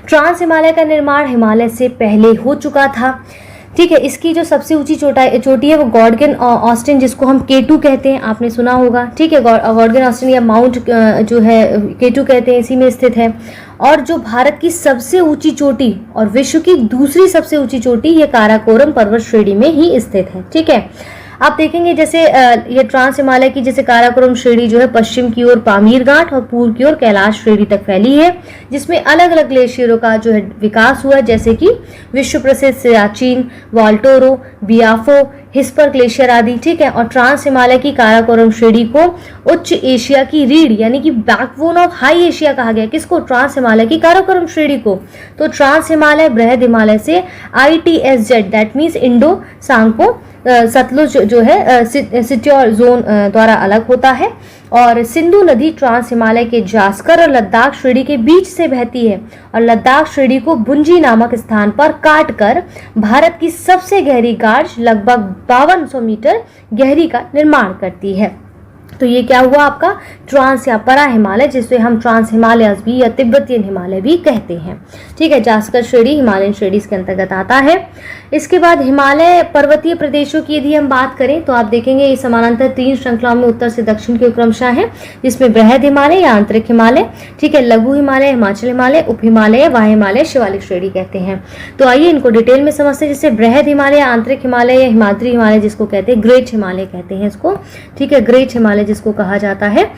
Speaker 2: ट्रांस हिमालय का निर्माण हिमालय से पहले हो चुका था, ठीक है। इसकी जो सबसे ऊंची चोटी है वो गॉर्डन ऑस्टिन, जिसको हम K2 कहते हैं, आपने सुना होगा, ठीक है। गॉर्डन ऑस्टिन या माउंट जो है K2 कहते हैं, इसी में स्थित है। और जो भारत की सबसे ऊंची चोटी और विश्व की दूसरी सबसे ऊंची चोटी ये काराकोरम पर्वत श्रेणी में ही स्थित है, ठीक है। आप देखेंगे जैसे ये ट्रांस हिमालय की जैसे काराकोरम श्रेणी जो है पश्चिम की ओर पामीर घाट और पूर्व की ओर कैलाश श्रेणी तक फैली है, जिसमें अलग अलग ग्लेशियरों का जो है विकास हुआ है, जैसे कि विश्व प्रसिद्ध सियाचिन, वाल्टोरो, बियाफो, हिस्पर ग्लेशियर आदि, ठीक है। और ट्रांस हिमालय की काराकोरम श्रेणी को उच्च एशिया की रीढ़ यानी कि बैकबोन ऑफ हाई एशिया कहा गया। किसको? ट्रांस हिमालय की काराकोरम श्रेणी को। तो ट्रांस हिमालय बृहद हिमालय से ITSZ that means Indo Tsangpo Sutlej जो है सिट्योर जोन द्वारा अलग होता है, और सिंधु नदी ट्रांस हिमालय के जास्कर और लद्दाख श्रेणी के बीच से बहती है, और लद्दाख श्रेणी को बुंजी नामक स्थान पर काटकर भारत की सबसे गहरी गार्ज लगभग 5200 मीटर गहरी का निर्माण करती है। तो ये क्या हुआ आपका ट्रांस या परा हिमालय, जिसे हम ट्रांस हिमालयस भी या तिब्बतियन हिमालय भी कहते हैं। ठीक है, जास्कर श्रेणी हिमालयन श्रेणीज के अंतर्गत आता है। इसके बाद हिमालय पर्वतीय प्रदेशों की यदि हम बात करें तो आप देखेंगे ये समानांतर 3 श्रृंखलाओं में उत्तर से दक्षिण की क्रमशः है, जिसमें बृहद हिमालय या आंतरिक हिमालय, ठीक है, लघु हिमालय, हिमाचल हिमालय, उप हिमालय, वाह हिमालय, शिवालिक श्रेणी कहते हैं। तो आइए इनको डिटेल में समझते हैं। जैसे बृहद हिमालय, आंतरिक हिमालय या हिमाद्री हिमालय जिसको कहते हैं, ग्रेट हिमालय कहते हैं इसको, ठीक है, ग्रेट हिमालय जिसको कहा जाता है।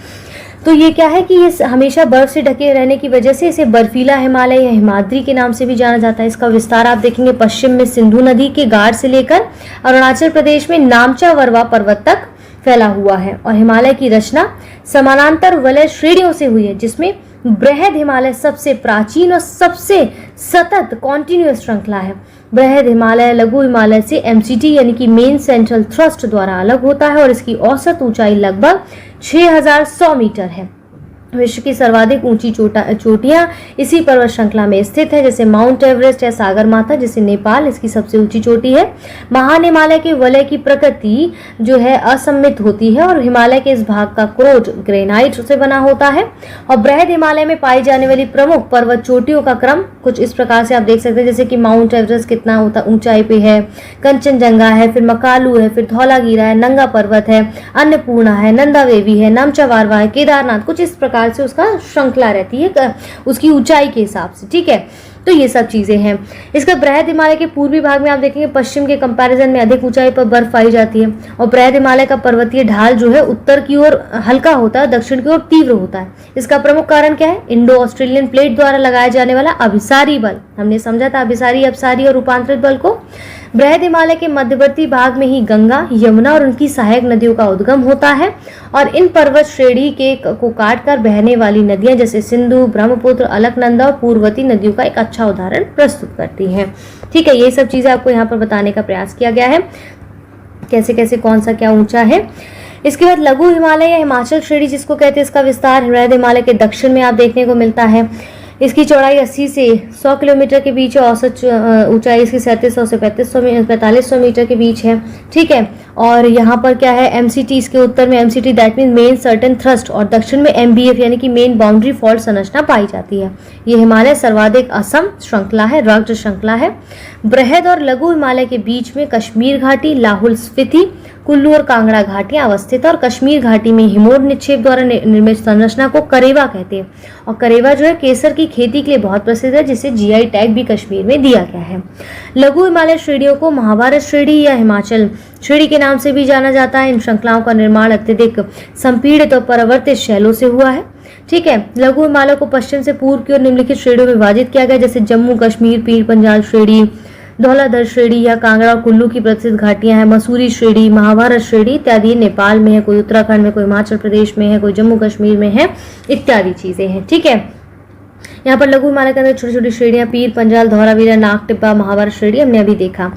Speaker 2: तो ये क्या है कि ये हमेशा बर्फ से ढके रहने की वजह से इसे बर्फीला हिमालय या हिमाद्री के नाम से भी जाना जाता है। इसका विस्तार आप देखेंगे पश्चिम में सिंधु नदी के गाढ़ से लेकर अरुणाचल प्रदेश में नामचा वरवा पर्वत तक फैला हुआ है। और हिमालय की रचना समानांतर वलय श्रेणियों से हुई है, जिसमें बृहद हिमालय सबसे प्राचीन और सबसे सतत कॉन्टिन्यूअस श्रृंखला है। बृहद हिमालय लघु हिमालय से एमसीटी यानी कि मेन सेंट्रल थ्रस्ट द्वारा अलग होता है और इसकी औसत ऊंचाई लगभग 6100 मीटर है। विश्व की सर्वाधिक ऊंची चोटियां इसी पर्वत श्रृंखला में स्थित है, जैसे माउंट एवरेस्ट या सागरमाथा, जैसे नेपाल इसकी सबसे ऊंची चोटी है। महान हिमालय के वलय की प्रकृति जो है असममित होती है और हिमालय के इस भाग का क्रोट ग्रेनाइट से बना होता है। और बृहद हिमालय में पाई जाने वाली प्रमुख पर्वत चोटियों का क्रम कुछ इस प्रकार से आप देख सकते हैं, जैसे कि माउंट एवरेस्ट कितना ऊंचाई पे है, कंचनजंगा है, फिर मकालू है, फिर धौलागिरा है, नंगा पर्वत है, अन्नपूर्णा है, नंदादेवी है, नामचा वारवा है, केदारनाथ, कुछ इस प्रकार से उसका श्रृंखला रहती है उसकी ऊंचाई के हिसाब से। ठीक है, तो ये सब चीजें हैं। इसका बृहद हिमालय के पूर्वी भाग में आप देखेंगे पश्चिम के कंपैरिजन में अधिक ऊंचाई पर बर्फ पाई जाती है और बृहद हिमालय का पर्वतीय ढाल जो है उत्तर की ओर हल्का होता है, दक्षिण की ओर तीव्र होता है। इसका प्रमुख कारण क्या है? इंडो ऑस्ट्रेलियन प्लेट द्वारा लगाए जाने वाला अभिसारी बल। हमने समझा था अभिसारी, अपसारी और रूपांतरित बल को। बृहद हिमालय के मध्यवर्ती भाग में ही गंगा, यमुना और उनकी सहायक नदियों का उद्गम होता है और इन पर्वत श्रेणी को काटकर बहने वाली नदियां जैसे सिंधु, ब्रह्मपुत्र, अलकनंदा और पूर्वती नदियों का एक अच्छा उदाहरण प्रस्तुत करती हैं। ठीक है, ये सब चीजें आपको यहाँ पर बताने का प्रयास किया गया है, कैसे कैसे कौन सा क्या ऊंचा है। इसके बाद लघु हिमालय या हिमाचल श्रेणी जिसको कहते हैं, इसका विस्तार बृहद हिमालय के दक्षिण में आप देखने को मिलता है। इसकी चौड़ाई 80 से 100 किलोमीटर के बीच है, औसत ऊंचाई इसकी 3700 से 4500 मीटर के बीच है। ठीक है, और यहाँ पर क्या है, एमसीटी इसके उत्तर में MCT that mean main certain thrust और दक्षिण में एमबीएफ यानी कि मेन बाउंड्री फॉल्ट संरचना पाई जाती है। ये हिमालय सर्वाधिक असम श्रृंखला है, रग्ड श्रृंखला है। बृहद और लघु हिमालय के बीच में कश्मीर घाटी, लाहौल स्फीति, कुल्लू और कांगड़ा घाटियां अवस्थित है और कश्मीर घाटी में हिमोर निक्षेप द्वारा निर्मित संरचना को करेवा कहते हैं। और करेवा जो है केसर की खेती के लिए बहुत प्रसिद्ध है, जिसे जीआई टैग भी कश्मीर में दिया गया है। लघु हिमालय श्रेणियों को महाभारत श्रेणी या हिमाचल श्रेणी के नाम से भी जाना जाता है। इन श्रृंखलाओं का निर्माण अत्यधिक संपीड़ित और परावर्तित शैलों से हुआ है। ठीक है, लघु हिमालय को पश्चिम से पूर्व की ओर निम्नलिखित श्रेणियों में विभाजित किया गया, जैसे जम्मू कश्मीर पीर पंजाल श्रेणी, धौलाधर श्रेणी या कांगड़ा और कुल्लू की प्रसिद्ध घाटियां हैं, मसूरी श्रेणी, महाभारत श्रेणी इत्यादि। नेपाल में है, कोई उत्तराखंड में, कोई हिमाचल प्रदेश में है, कोई जम्मू कश्मीर में है, इत्यादि चीजें हैं। ठीक है, यहाँ पर लघु हिमालय के अंदर छोटी छोटी श्रेणियां पीर पंजाल, धौलावीरा, नाग टिब्बा, महाभारत श्रेणी हमने अभी देखा।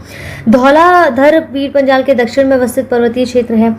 Speaker 2: धौलाधर पीर पंजाल के दक्षिण में अवस्थित पर्वतीय क्षेत्र है।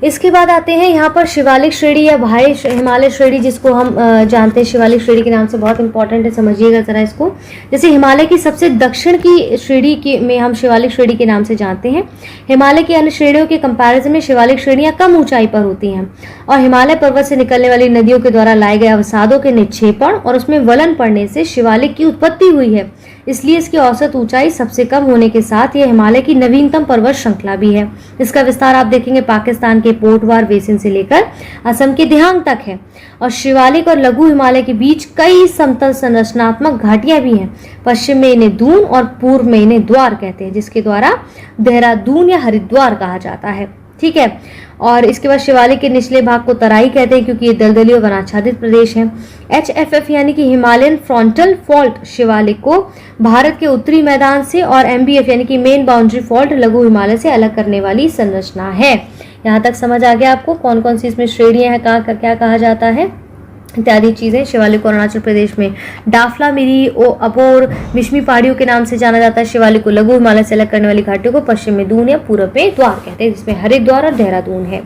Speaker 2: इसके बाद आते हैं यहाँ पर शिवालिक श्रेणी या भाई हिमालय श्रेणी जिसको हम जानते हैं शिवालिक श्रेणी के नाम से, बहुत इंपॉर्टेंट है, समझिएगा जरा इसको। जैसे हिमालय की सबसे दक्षिण की श्रेणी में हम शिवालिक श्रेणी के नाम से जानते हैं। हिमालय की अन्य श्रेणियों के कंपैरिजन में शिवालिक श्रेणियां कम ऊंचाई पर होती हैं और हिमालय पर्वत से निकलने वाली नदियों के द्वारा लाए गए अवसादों के निक्षेपण और उसमें वलन पड़ने से शिवालिक की उत्पत्ति हुई है। इसलिए इसकी औसत ऊंचाई सबसे कम होने के साथ यह हिमालय की नवीनतम पर्वत श्रृंखला भी है। इसका विस्तार आप देखेंगे पाकिस्तान के पोटवार बेसिन से लेकर असम के दिहांग तक है और शिवालिक और लघु हिमालय के बीच कई समतल संरचनात्मक घाटियां भी हैं। पश्चिम में इन्हें दून और पूर्व में इन्हें द्वार कहते हैं, जिसके द्वारा देहरादून या हरिद्वार कहा जाता है। ठीक है, और इसके बाद शिवालिक के निचले भाग को तराई कहते हैं क्योंकि ये दलदली और वनाच्छादित प्रदेश है। HFF यानी कि हिमालयन फ्रंटल फॉल्ट शिवालिक को भारत के उत्तरी मैदान से और MBF यानी कि मेन बाउंड्री फॉल्ट लघु हिमालय से अलग करने वाली संरचना है। यहाँ तक समझ आ गया आपको कौन कौन सी इसमें श्रेणियां हैं, क्या कहा जाता है इत्यादि चीजें। शिवालिक को अरुणाचल प्रदेश में डाफला, मिरी, अपोर, मिशमी पहाड़ियों के नाम से जाना जाता है। शिवालिक को लघु हिमालय से अलग करने वाली घाटियों को पश्चिम में दून या पूर्व में द्वार कहते हैं, जिसमें हरिद्वार और देहरादून है।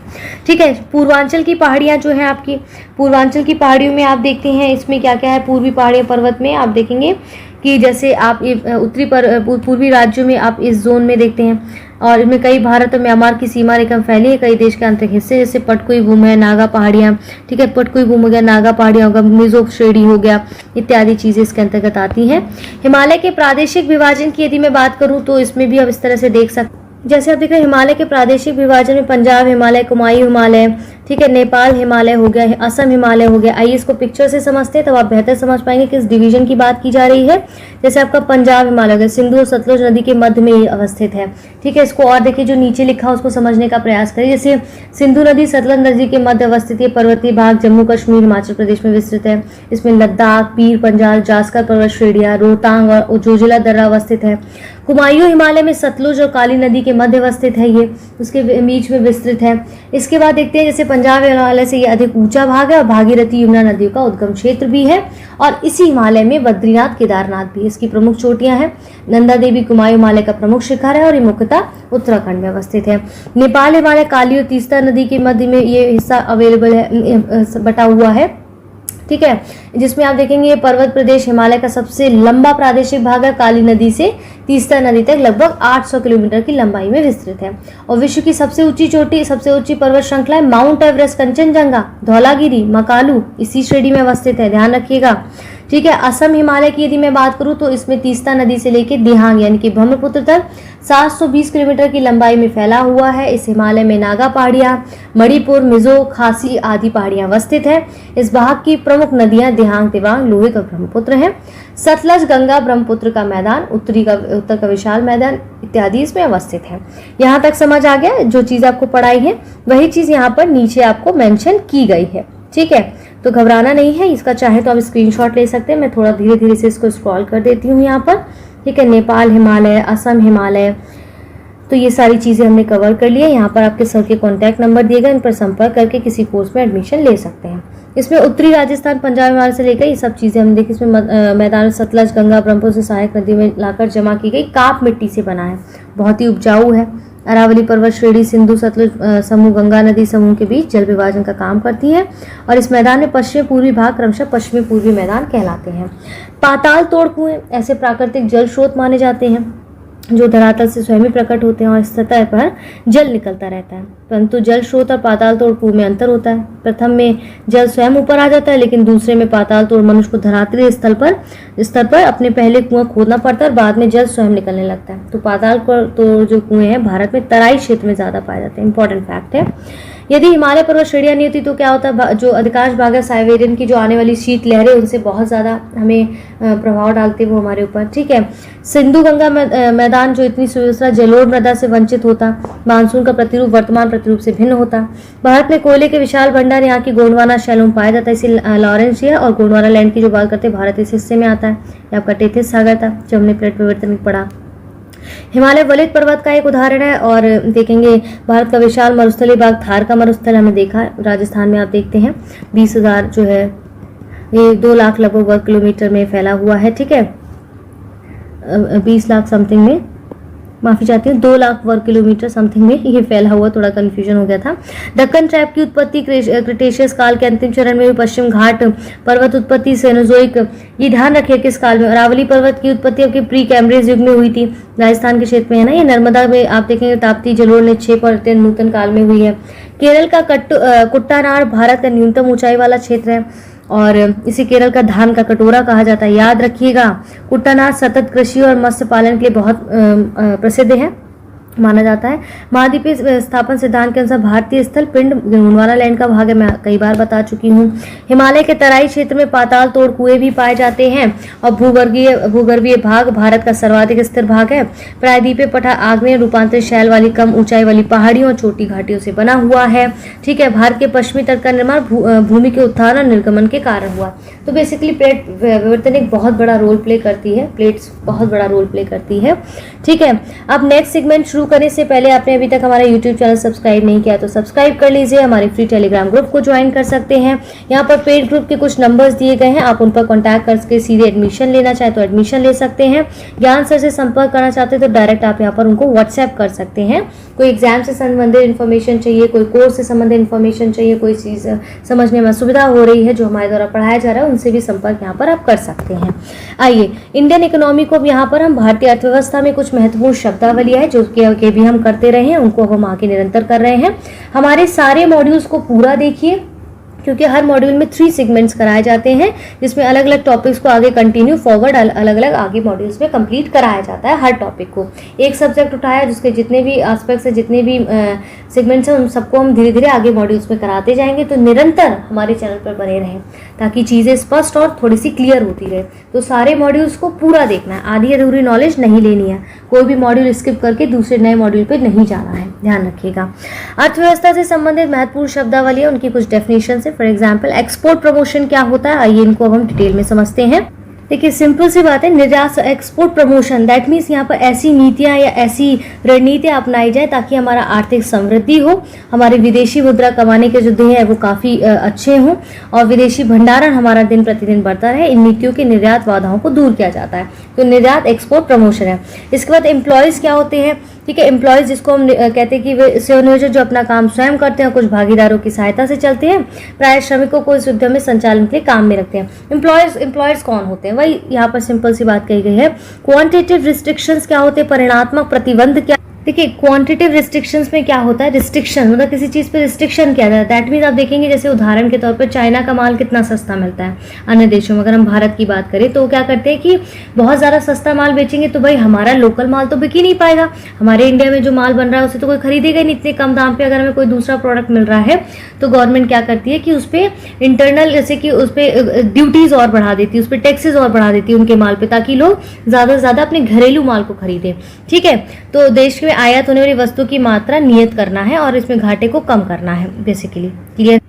Speaker 2: ठीक है, पूर्वांचल की पहाड़ियां जो है आपकी, पूर्वांचल की पहाड़ियों में आप देखते हैं इसमें क्या क्या है। पूर्वी पहाड़ियां पर्वत में आप देखेंगे कि जैसे आप उत्तरी पूर्वी राज्यों में आप इस जोन में देखते हैं और इनमें कई भारत और म्यांमार की सीमा रेखा फैली है, कई देश के आंतरिक हिस्से जैसे पटकुई भूमि है, नागा पहाड़ियाँ, ठीक है, पटकुई भूमि हो गया, नागा पहाड़ियाँ होगा, मिजो श्रेणी हो गया, इत्यादि चीजें इसके अंतर्गत आती हैं। हिमालय के प्रादेशिक विभाजन की यदि मैं बात करूं तो इसमें भी आप इस तरह से देख सकते, जैसे आप देख रहे हैं हिमालय के प्रादेशिक विभाजन में पंजाब हिमालय, कुमायूं हिमालय, ठीक है, नेपाल हिमालय हो गया, असम हिमालय हो गया। आइए इसको पिक्चर से समझते हैं तब आप बेहतर समझ पाएंगे किस डिवीजन की बात की जा रही है। जैसे आपका पंजाब हिमालय हो गया, सिंधु और सतलुज नदी के मध्य में ये अवस्थित है, ठीक है। इसको और देखिए, जो नीचे लिखा है उसको समझने का प्रयास करिए। जैसे सिंधु नदी सतलुज नदी के मध्य अवस्थित है, पर्वतीय भाग जम्मू कश्मीर हिमाचल प्रदेश में विस्तृत है। इसमें लद्दाख, पीर पंजाल, जास्कर पर्वत श्रेणियां, रोहतांग और जोजिला दर्रा अवस्थित है। कुमायूं हिमालय में सतलुज और काली नदी के मध्य अवस्थित है, ये उसके बीच में विस्तृत है। इसके बाद देखते हैं, जैसे पंजाब हिमालय से ये अधिक ऊंचा भाग है और भागीरथी यमुना नदियों का उद्गम क्षेत्र भी है, और इसी हिमालय में बद्रीनाथ केदारनाथ भी इसकी प्रमुख चोटियां हैं। नंदा देवी कुमायूं हिमालय का प्रमुख शिखर है और ये मुख्यतः उत्तराखंड में अवस्थित है। नेपाल हिमालय काली और तीस्ता नदी के मध्य में ये हिस्सा अवेलेबल है, बटा हुआ है, ठीक है, जिसमें आप देखेंगे ये पर्वत प्रदेश हिमालय का सबसे लंबा प्रादेशिक भाग है, काली नदी से तीस्ता नदी तक लगभग 800 किलोमीटर की लंबाई में विस्तृत है। और विश्व की सबसे ऊंची चोटी, सबसे ऊंची पर्वत श्रृंखला है माउंट एवरेस्ट, कंचनजंगा, धौलागिरी, मकालू इसी श्रेणी में अवस्थित है, ध्यान रखिएगा, ठीक है। असम हिमालय की यदि मैं बात करूं तो इसमें तीस्ता नदी से लेकर दिहांग यानी कि ब्रह्मपुत्र तक 720 किलोमीटर की लंबाई में फैला हुआ है। इस हिमालय में नागा पहाड़ियां, मणिपुर, मिजो, खासी आदि पहाड़ियां अवस्थित है। इस भाग की प्रमुख नदियां दिहांग, दिबांग, लोहित और ब्रह्मपुत्र हैं। सतलज, गंगा, ब्रह्मपुत्र का मैदान, उत्तर का विशाल मैदान इत्यादि इसमें अवस्थित है। यहाँ तक समझ आ गया? जो चीज आपको पढ़ाई है वही चीज यहाँ पर नीचे आपको मेंशन की गई है, ठीक है। तो घबराना नहीं है, इसका चाहे तो आप स्क्रीनशॉट ले सकते हैं। मैं थोड़ा धीरे धीरे से इसको स्क्रॉल कर देती हूँ यहाँ पर, ठीक है। नेपाल हिमालय, असम हिमालय, तो ये सारी चीज़ें हमने कवर कर लिया। यहाँ पर आपके सर के कॉन्टैक्ट नंबर दिए गए, इन पर संपर्क करके किसी कोर्स में एडमिशन ले सकते हैं। इसमें उत्तरी राजस्थान, पंजाब हिमालय से लेकर ये सब चीज़ें हम देखिए, इसमें मैदान सतलज, गंगा, ब्रह्मपुत्र से सहायक नदी में लाकर जमा की गई काप मिट्टी से बना है, बहुत ही उपजाऊ है। अरावली पर्वत श्रेणी सिंधु सतलुज समूह गंगा नदी समूह के बीच जल विभाजन का काम करती है, और इस मैदान में पश्चिमी पूर्वी भाग क्रमशः पश्चिमी पूर्वी मैदान कहलाते हैं। पाताल तोड़ कुएं ऐसे प्राकृतिक जल स्रोत माने जाते हैं जो धरातल से स्वयं ही प्रकट होते हैं और सतह पर जल निकलता रहता है। परंतु जल स्रोत और पाताल तोड़ कुएं में अंतर होता है। प्रथम में जल स्वयं ऊपर आ जाता है, लेकिन दूसरे में पाताल तोड़ मनुष्य को धरातलीय स्तर पर अपने पहले कुआं खोदना पड़ता है और बाद में जल स्वयं निकलने लगता है। तो पाताल तोड़ जो कुएं हैं भारत में तराई क्षेत्र में ज्यादा पाए जाते हैं, इंपॉर्टेंट फैक्ट है। यदि हिमालय पर्वत श्रेणियां नहीं होती तो क्या होता है, जो अधिकांश भाग है साइबेरियन की जो आने वाली शीत लहरें उनसे बहुत ज़्यादा हमें प्रभाव डालती है वो हमारे ऊपर, ठीक है। सिंधु गंगा मैदान जो इतनी सुव्यवस्था जलोढ़ मृदा से वंचित होता, मानसून का प्रतिरूप वर्तमान प्रतिरूप से भिन्न होता। भारत में कोयले के विशाल भंडार यहाँ की गोंडवाना शैलों में पाया जाता है, इसी लॉरेंशिया और गोंडवाना लैंड की जो बात करते हैं भारत इस हिस्से में आता है। ये आपका टेथिस सागर था जब हमने प्लेट परिवर्तन पढ़ा। हिमालय वलित पर्वत का एक उदाहरण है, और देखेंगे भारत का विशाल मरुस्थलीय भाग थार का मरुस्थल हमने देखा, राजस्थान में आप देखते हैं 20,000 जो है ये 2 लाख लगभग वर्ग किलोमीटर में फैला हुआ है, ठीक है। 20 लाख समथिंग में, माफी चाहती हूँ, 2 लाख वर्ग किलोमीटर समथिंग में ये फैला हुआ, थोड़ा कंफ्यूजन हो गया था। दक्कन ट्रैप की उत्पत्ति क्रिटेशियस काल के अंतिम चरण में, पश्चिम घाट पर्वत उत्पत्ति सेनोजोइक, ये ध्यान रखिए किस काल में। अरावली पर्वत की उत्पत्ति आपके प्री कैम्ब्रियस युग में हुई थी, राजस्थान के क्षेत्र में है ना। ये नर्मदा में आप देखेंगे ताप्ती जलोढ़ निक्षेप और अत्यंत नूतन काल में हुई है। केरल का कुट्टानाड भारत का न्यूनतम ऊंचाई वाला क्षेत्र है, और इसे केरल का धान का कटोरा कहा जाता है, याद रखिएगा। कुट्टानाड सतत कृषि और मत्स्य पालन के लिए बहुत प्रसिद्ध है माना जाता है। महाद्वीपीय स्थापन सिद्धांत के अनुसार भारतीय स्थल पिंड गोंडवाना लैंड का भाग है, मैं कई बार बता चुकी हूँ। हिमालय के तराई क्षेत्र में पाताल तोड़ कुएं भी पाए जाते हैं, और भूगर्भीय भाग भारत का सर्वाधिक स्थिर भाग है। प्रायद्वीपीय पठार आग्नेय रूपांतरित शैल वाली कम ऊंचाई वाली पहाड़ियों और छोटी घाटियों से बना हुआ है, ठीक है। भारत के पश्चिमी तट का निर्माण भूमि के उत्थान और निर्गमन के कारण हुआ। तो बेसिकली प्लेट विवर्तन एक बहुत बड़ा रोल प्ले करती है, प्लेट्स बहुत बड़ा रोल प्ले करती है, ठीक है। अब नेक्स्ट सेगमेंट शुरू करने से पहले आपने अभी तक हमारा YouTube चैनल सब्सक्राइब नहीं किया तो सब्सक्राइब कर लीजिए, हमारे फ्री टेलीग्राम ग्रुप को ज्वाइन कर सकते हैं। यहाँ पर पेड ग्रुप के कुछ नंबर्स दिए गए हैं, आप उन पर कॉन्टैक्ट करके सीधे एडमिशन लेना चाहे तो एडमिशन ले सकते हैं। ज्ञान सर से संपर्क करना चाहते हैं तो डायरेक्ट आप यहाँ पर उनको व्हाट्सएप कर सकते हैं। कोई एग्जाम से संबंधित इन्फॉर्मेशन चाहिए, कोई कोर्स से संबंधित इन्फॉर्मेशन चाहिए, कोई चीज़ समझने में असुविधा हो रही है जो हमारे द्वारा पढ़ाया जा रहा है, उनसे भी संपर्क यहाँ पर आप कर सकते हैं। आइए इंडियन इकोनॉमी को अब यहाँ पर हम भारतीय अर्थव्यवस्था में कुछ महत्वपूर्ण शब्दावली है जो कि के भी हम करते रहे हैं, उनको हम आगे निरंतर कर रहे हैं। हमारे सारे मॉड्यूल्स को पूरा देखिए, क्योंकि हर मॉड्यूल में 3 सेगमेंट्स कराए जाते हैं, जिसमें अलग अलग टॉपिक्स को आगे कंटिन्यू फॉरवर्ड अलग अलग आगे मॉड्यूल्स में कंप्लीट कराया जाता है। हर टॉपिक को एक सब्जेक्ट उठाया, जिसके जितने भी एस्पेक्ट्स हैं, जितने भी सेगमेंट्स हैं, उन सबको हम धीरे धीरे आगे मॉड्यूल्स में कराते जाएंगे। तो निरंतर हमारे चैनल पर बने रहें ताकि चीज़ें स्पष्ट और थोड़ी सी क्लियर होती रहे। तो सारे मॉड्यूल्स को पूरा देखना है, आधी अधूरी नॉलेज नहीं लेनी है, कोई भी मॉड्यूल स्किप करके दूसरे नए मॉड्यूल पर नहीं जाना है, ध्यान रखिएगा। अर्थव्यवस्था से संबंधित महत्वपूर्ण शब्दावली है, उनकी कुछ डेफिनेशन है। फॉर एग्जाम्पल एक्सपोर्ट प्रमोशन क्या होता है, आइए इनको हम डिटेल में समझते हैं। देखिए सिंपल सी बात है, निर्यात एक्सपोर्ट प्रमोशन दैट मीन्स यहाँ पर ऐसी नीतियाँ या ऐसी रणनीतियाँ अपनाई जाए ताकि हमारा आर्थिक समृद्धि हो, हमारी विदेशी मुद्रा कमाने के जो ध्येय है वो काफ़ी अच्छे हों और विदेशी भंडारण हमारा दिन प्रतिदिन बढ़ता रहे। इन नीतियों के निर्यात बाधाओं को दूर किया जाता है, तो निर्यात एक्सपोर्ट प्रमोशन है। इसके बाद एम्प्लॉयज़ क्या होते हैं, ठीक है, एम्प्लॉयज़ जिसको हम कहते हैं कि वे स्वनियोजित जो अपना काम स्वयं करते हैं, कुछ भागीदारों की सहायता से चलते हैं, प्राय श्रमिकों को इस उद्यम में संचालन के लिए काम में रखते हैं। एम्प्लॉयर्स कौन होते हैं, वही यहाँ पर सिंपल सी बात कही गई है। क्वांटिटेटिव रिस्ट्रिक्शंस क्या होते हैं, परिणात्मक प्रतिबंध क्या। देखिए क्वांटिटेटिव रिस्ट्रिक्शंस में क्या होता है, रिस्ट्रिक्शन मतलब किसी चीज़ पे रिस्ट्रिक्शन किया जाता है। दैट मीन्स आप देखेंगे जैसे उदाहरण के तौर पर चाइना का माल कितना सस्ता मिलता है अन्य देशों में, अगर हम भारत की बात करें तो क्या करते हैं कि बहुत ज़्यादा सस्ता माल बेचेंगे तो भाई हमारा लोकल माल तो बिक ही नहीं पाएगा, हमारे इंडिया में जो माल बन रहा है उसे तो कोई खरीदेगा नहीं इतने कम दाम पर। अगर हमें कोई दूसरा प्रोडक्ट मिल रहा है तो गवर्नमेंट क्या करती है कि उस पर इंटरनल जैसे कि उस पर ड्यूटीज़ और बढ़ा देती है, उस पर टैक्सेस और बढ़ा देती है उनके माल पर, ताकि लोग ज़्यादा से ज़्यादा अपने घरेलू माल को खरीदें। ठीक है, तो देश में आयात होने वाली वस्तु की मात्रा नियत करना है और इसमें घाटे को कम करना है बेसिकली। क्लियर?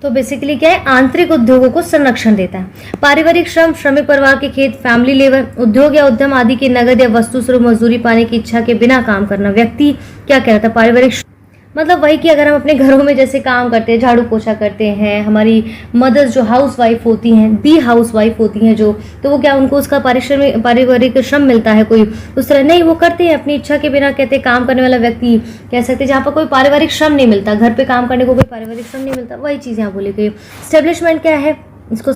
Speaker 2: तो बेसिकली क्या है, आंतरिक उद्योगों को संरक्षण देता है। पारिवारिक श्रम, श्रमिक परिवार के खेत, फैमिली लेबर, उद्योग या उद्यम आदि की नगद या वस्तु स्वरूप मजदूरी पाने की इच्छा के बिना काम करना। व्यक्ति क्या कहता है, पारिवारिक मतलब वही कि अगर हम अपने घरों में जैसे काम करते हैं, झाड़ू पोछा करते हैं, हमारी मदर्स जो हाउस वाइफ होती हैं, दी हाउस वाइफ होती हैं जो, तो वो क्या उनको उसका पारिवारिक श्रम मिलता है कोई, उस तरह नहीं, वो करते हैं अपनी इच्छा के बिना, कहते हैं काम करने वाला व्यक्ति कह सकते हैं, जहाँ पर कोई पारिवारिक श्रम नहीं मिलता, घर पे काम करने को कोई पारिवारिक श्रम नहीं मिलता, वही चीज़ यहाँ बोली गई। एस्टेब्लिशमेंट क्या है, इसको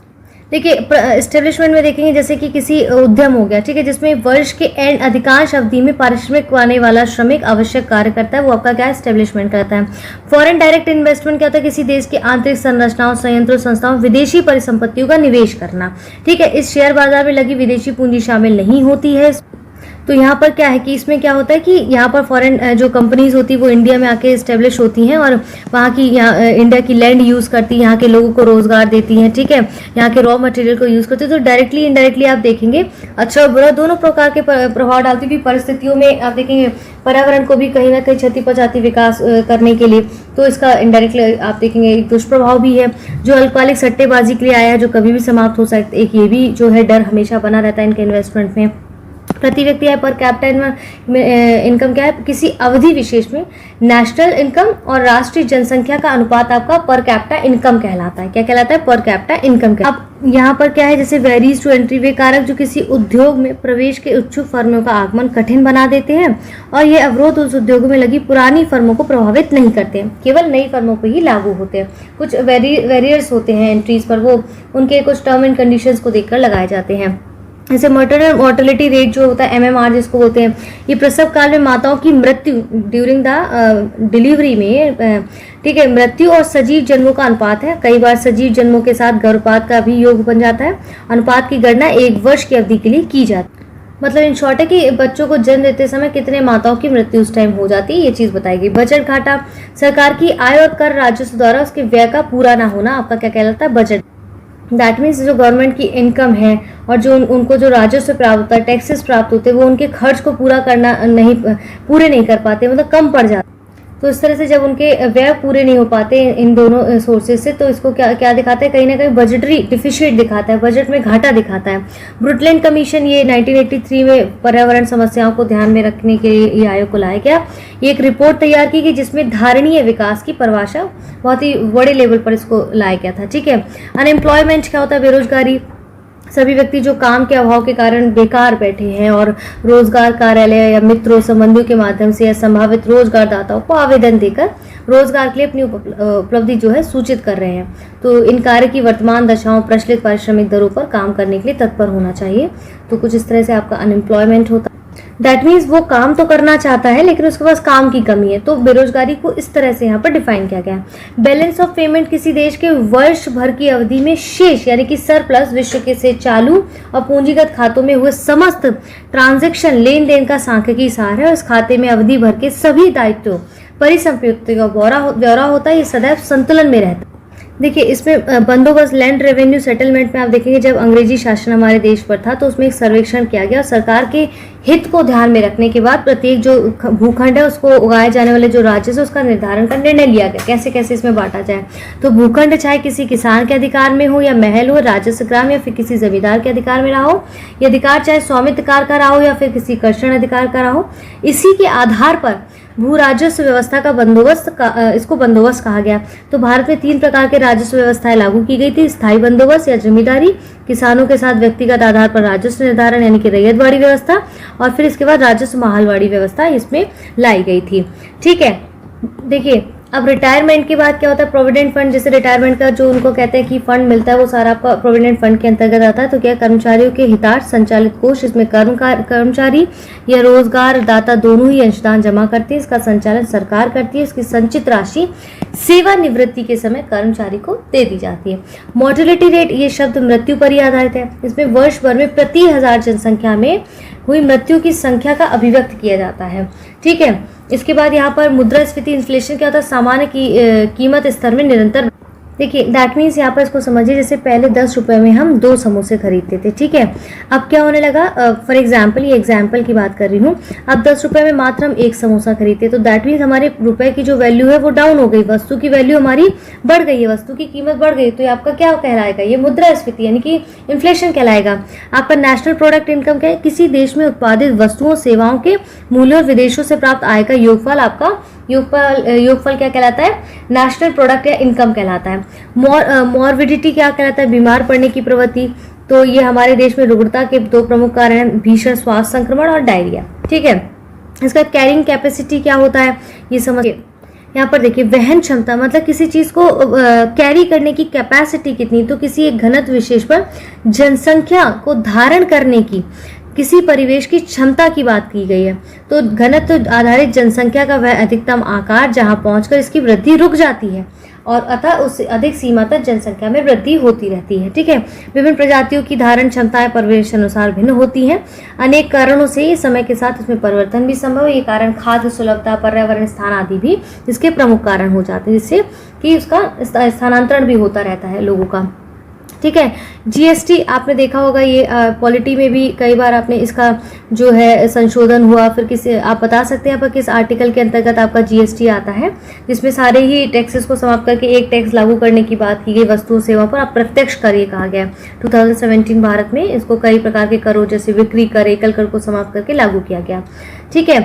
Speaker 2: देखिए एस्टेब्लिशमेंट में देखेंगे जैसे कि किसी उद्यम हो गया, ठीक है, जिसमें वर्ष के एंड अधिकांश अवधि में पारिश्रमिक पाने वाला श्रमिक आवश्यक कार्य करता है, वो आपका क्या एस्टेब्लिशमेंट करता है। फॉरेन डायरेक्ट इन्वेस्टमेंट क्या होता है, किसी देश की आंतरिक संरचनाओं, संयंत्रों, संस्थाओं, विदेशी परिसंपत्तियों का निवेश करना। ठीक है, इस शेयर बाजार में लगी विदेशी पूंजी शामिल नहीं होती है। तो यहाँ पर क्या है कि इसमें क्या होता है कि यहाँ पर फॉरेन जो कंपनीज होती है वो इंडिया में आके इस्टेब्लिश होती हैं और वहाँ की इंडिया की लैंड यूज़ करती है, यहाँ के लोगों को रोज़गार देती हैं। ठीक है, यहाँ के रॉ मटेरियल को यूज़ करती है, तो डायरेक्टली इनडायरेक्टली आप देखेंगे अच्छा और बुरा दोनों प्रकार के प्रभाव डालती हुई परिस्थितियों में आप देखेंगे पर्यावरण को भी कहीं ना कहीं क्षति पहुँचाती विकास करने के लिए, तो इसका इनडायरेक्टली आप देखेंगे एक दुष्प्रभाव भी है जो अल्पकालिक सट्टेबाजी के लिए आया है, जो कभी भी समाप्त हो सकता है। एक ये भी जो है डर हमेशा बना रहता है इनके इन्वेस्टमेंट में। प्रति व्यक्ति है पर कैपिटल इनकम क्या है, किसी अवधि विशेष में नेशनल इनकम और राष्ट्रीय जनसंख्या का अनुपात आपका पर कैपिटा इनकम कहलाता है। क्या कहलाता है, पर कैपिटा इनकम। अब यहाँ पर क्या है, जैसे वेरीज टू एंट्री, वे कारक जो किसी उद्योग में प्रवेश के इच्छुक फर्मों का आगमन कठिन बना देते हैं और ये अवरोध उस उद्योगों में लगी पुरानी फर्मों को प्रभावित नहीं करते हैं, केवल नई फर्मों पर ही लागू होते हैं। कुछ वेरियर्स होते हैं एंट्रीज पर, वो उनके कुछ टर्म एंड कंडीशंस को देखकर लगाए जाते हैं। जैसे मैटरनल मोर्टेलिटी रेट जो होता है MMR जिसको बोलते हैं, ये प्रसव काल में माताओं की मृत्यु ड्यूरिंग द डिलीवरी में, ठीक है, मृत्यु और सजीव जन्मों का अनुपात है। कई बार सजीव जन्मों के साथ गर्भपात का भी योग बन जाता है। अनुपात की गणना 1 वर्ष की अवधि के लिए की जाती है। मतलब इन शॉर्ट है कि बच्चों को जन्म देते समय कितने माताओं की मृत्यु उस टाइम हो जाती है, ये चीज़ बताएगी। बजट घाटा, सरकार की आय और कर राजस्व द्वारा उसके व्यय का पूरा ना होना आपका क्या कहलाता है, बजट। दैट मीन्स जो गवर्नमेंट की इनकम है और जो उनको जो राजस्व प्राप्त होता है, टैक्सेस प्राप्त होते हैं, वो उनके खर्च को पूरे नहीं कर पाते, मतलब कम पड़ जाते। तो इस तरह से जब उनके व्यय पूरे नहीं हो पाते इन दोनों सोर्सेज से, तो इसको क्या दिखाता है, कहीं ना कहीं बजटरी डिफिशिट दिखाता है, बजट में घाटा दिखाता है। ब्रुटलैंड कमीशन ये 1983 में पर्यावरण समस्याओं को ध्यान में रखने के लिए ये आयोग को लाया गया। ये एक रिपोर्ट तैयार की गई जिसमें धारणीय विकास की परिभाषा बहुत ही बड़े लेवल पर इसको लाया गया था। ठीक है, अनएम्प्लॉयमेंट क्या होता है, बेरोजगारी, सभी व्यक्ति जो काम के अभाव के कारण बेकार बैठे हैं और रोजगार कार्यालय या मित्रों संबंधियों के माध्यम से या संभावित रोजगारदाताओं को आवेदन देकर रोजगार के लिए अपनी उपलब्धि जो है सूचित कर रहे हैं। तो इन कार्य की वर्तमान दशाओं, प्रचलित पारिश्रमिक दरों पर काम करने के लिए तत्पर होना चाहिए। तो कुछ इस तरह से आपका अनएम्प्लॉयमेंट होता है। दैट मीन्स वो काम तो करना चाहता है लेकिन उसके पास काम की कमी है, तो बेरोजगारी को इस तरह से यहाँ पर डिफाइन किया गया है। बैलेंस ऑफ पेमेंट किसी देश के वर्ष भर की अवधि में शेष यानी कि सरप्लस विश्व के से चालू और पूंजीगत खातों में हुए समस्त ट्रांजैक्शन लेन देन का सांख्यिकी सार है। उस खाते में अवधि भर के सभी दायित्वों परिसंपत्तियों का ब्यौरा होता है। ये सदैव संतुलन में रहता है। देखिए इसमें बंदोबस्त लैंड रेवेन्यू सेटलमेंट में आप देखेंगे जब अंग्रेजी शासन हमारे देश पर था तो उसमें एक सर्वेक्षण किया गया और सरकार के हित को ध्यान में रखने के बाद प्रत्येक जो भूखंड है उसको उगाए जाने वाले जो राज्य से उसका निर्धारण का निर्णय लिया गया कैसे कैसे इसमें बांटा जाए। तो भूखंड चाहे किसी किसान के अधिकार में हो या महल हो, राजस्व ग्राम या फिर किसी जमींदार के अधिकार में रहा हो, ये अधिकार चाहे स्वामित्व अधिकार का रहा हो या फिर किसी कर्षण अधिकार का रहा हो, इसी के आधार पर भू राजस्व व्यवस्था का इसको बंदोबस्त कहा गया। तो भारत में 3 प्रकार के राजस्व व्यवस्थाएं लागू की गई थी, स्थायी बंदोबस्त या जमींदारी, किसानों के साथ व्यक्तिगत आधार पर राजस्व निर्धारण यानी कि रैयतवाड़ी व्यवस्था, और फिर इसके बाद राजस्व माहलवाड़ी व्यवस्था इसमें लाई गई थी। ठीक है, देखिए अब रिटायरमेंट के बाद क्या होता है, प्रोविडेंट फंड, जैसे रिटायरमेंट का जो उनको कहते हैं कि फंड मिलता है वो सारा आपका प्रोविडेंट फंड के अंतर्गत आता है। तो क्या कर्मचारियों के हितार्थ संचालित कोष, इसमें कर्मचारी या रोजगार दाता दोनों ही अंशदान जमा करते हैं। इसका संचालन सरकार करती है। इसकी संचित राशि सेवानिवृत्ति के समय कर्मचारी को दे दी जाती है। मोर्टेलिटी रेट, ये शब्द मृत्यु पर ही आधारित है। इसमें वर्ष भर में प्रति 1000 जनसंख्या में हुई मृत्यु की संख्या का अभिव्यक्त किया जाता है। ठीक है, इसके बाद यहाँ पर मुद्रास्फीति इन्फ्लेशन क्या होता है, सामान्य की कीमत स्तर में निरंतर। देखिए दैट मीन्स यहाँ पर इसको समझिए जैसे पहले 10 रुपए में हम 2 समोसे खरीदते थे। ठीक है, अब क्या होने लगा, फॉर एग्जाम्पल ये एग्जाम्पल की बात कर रही हूँ, अब 10 रुपए में मात्र हम 1 समोसा खरीदते, तो दैट मीन्स हमारे रुपए की जो वैल्यू है वो डाउन हो गई, वस्तु की वैल्यू हमारी बढ़ गई है, वस्तु की कीमत बढ़ गई। तो ये आपका क्या कहलाएगा, ये मुद्रास्फीति यानी कि इन्फ्लेशन कहलाएगा। आपका नेशनल प्रोडक्ट इनकम क्या है, किसी देश में उत्पादित वस्तुओं सेवाओं के मूल्य और विदेशों से प्राप्त आय का योगफल, आपका योगफल क्या कहलाता है, नेशनल प्रोडक्ट या इनकम कहलाता है। मॉर्बिडिटी क्या कहलाता है, बीमार पड़ने की प्रवृत्ति। तो ये हमारे देश में रुग्णता के 2 प्रमुख कारण हैं, भीषण स्वास्थ्य संक्रमण और डायरिया। ठीक है, इसका कैरिंग कैपेसिटी क्या होता है ये समझिए। यहाँ पर देखिए वहन क्षमता मतलब किसी चीज को कैरी करने की कैपेसिटी कितनी, तो किसी एक घनत्व विशेष पर जनसंख्या को धारण करने की किसी परिवेश की क्षमता की बात की गई है। तो घनत्व आधारित जनसंख्या का वह अधिकतम आकार जहां पहुंचकर इसकी वृद्धि रुक जाती है और अतः उससे अधिक सीमा तक जनसंख्या में वृद्धि होती रहती है। ठीक है, विभिन्न प्रजातियों की धारण क्षमताएं परिवेश अनुसार भिन्न होती हैं। अनेक कारणों से समय के साथ इसमें परिवर्तन भी संभव है। ये कारण खाद्य सुलभता, पर्यावरण, स्थान आदि भी इसके प्रमुख कारण हो जाते हैं, जिससे कि उसका स्थानांतरण भी होता रहता है लोगों का। ठीक है, जीएसटी आपने देखा होगा, ये पॉलिटी में भी कई बार आपने इसका जो है संशोधन हुआ। फिर किस आप बता सकते हैं यहाँ पर किस आर्टिकल के अंतर्गत आपका जीएसटी आता है, जिसमें सारे ही टैक्सेस को समाप्त करके एक टैक्स लागू करने की बात की गई, वस्तुओं सेवा पर अप्रत्यक्ष कर ये कहा गया। 2017 भारत में इसको कई प्रकार के करों जैसे बिक्री कर, एकल कर को समाप्त करके लागू किया गया। ठीक है,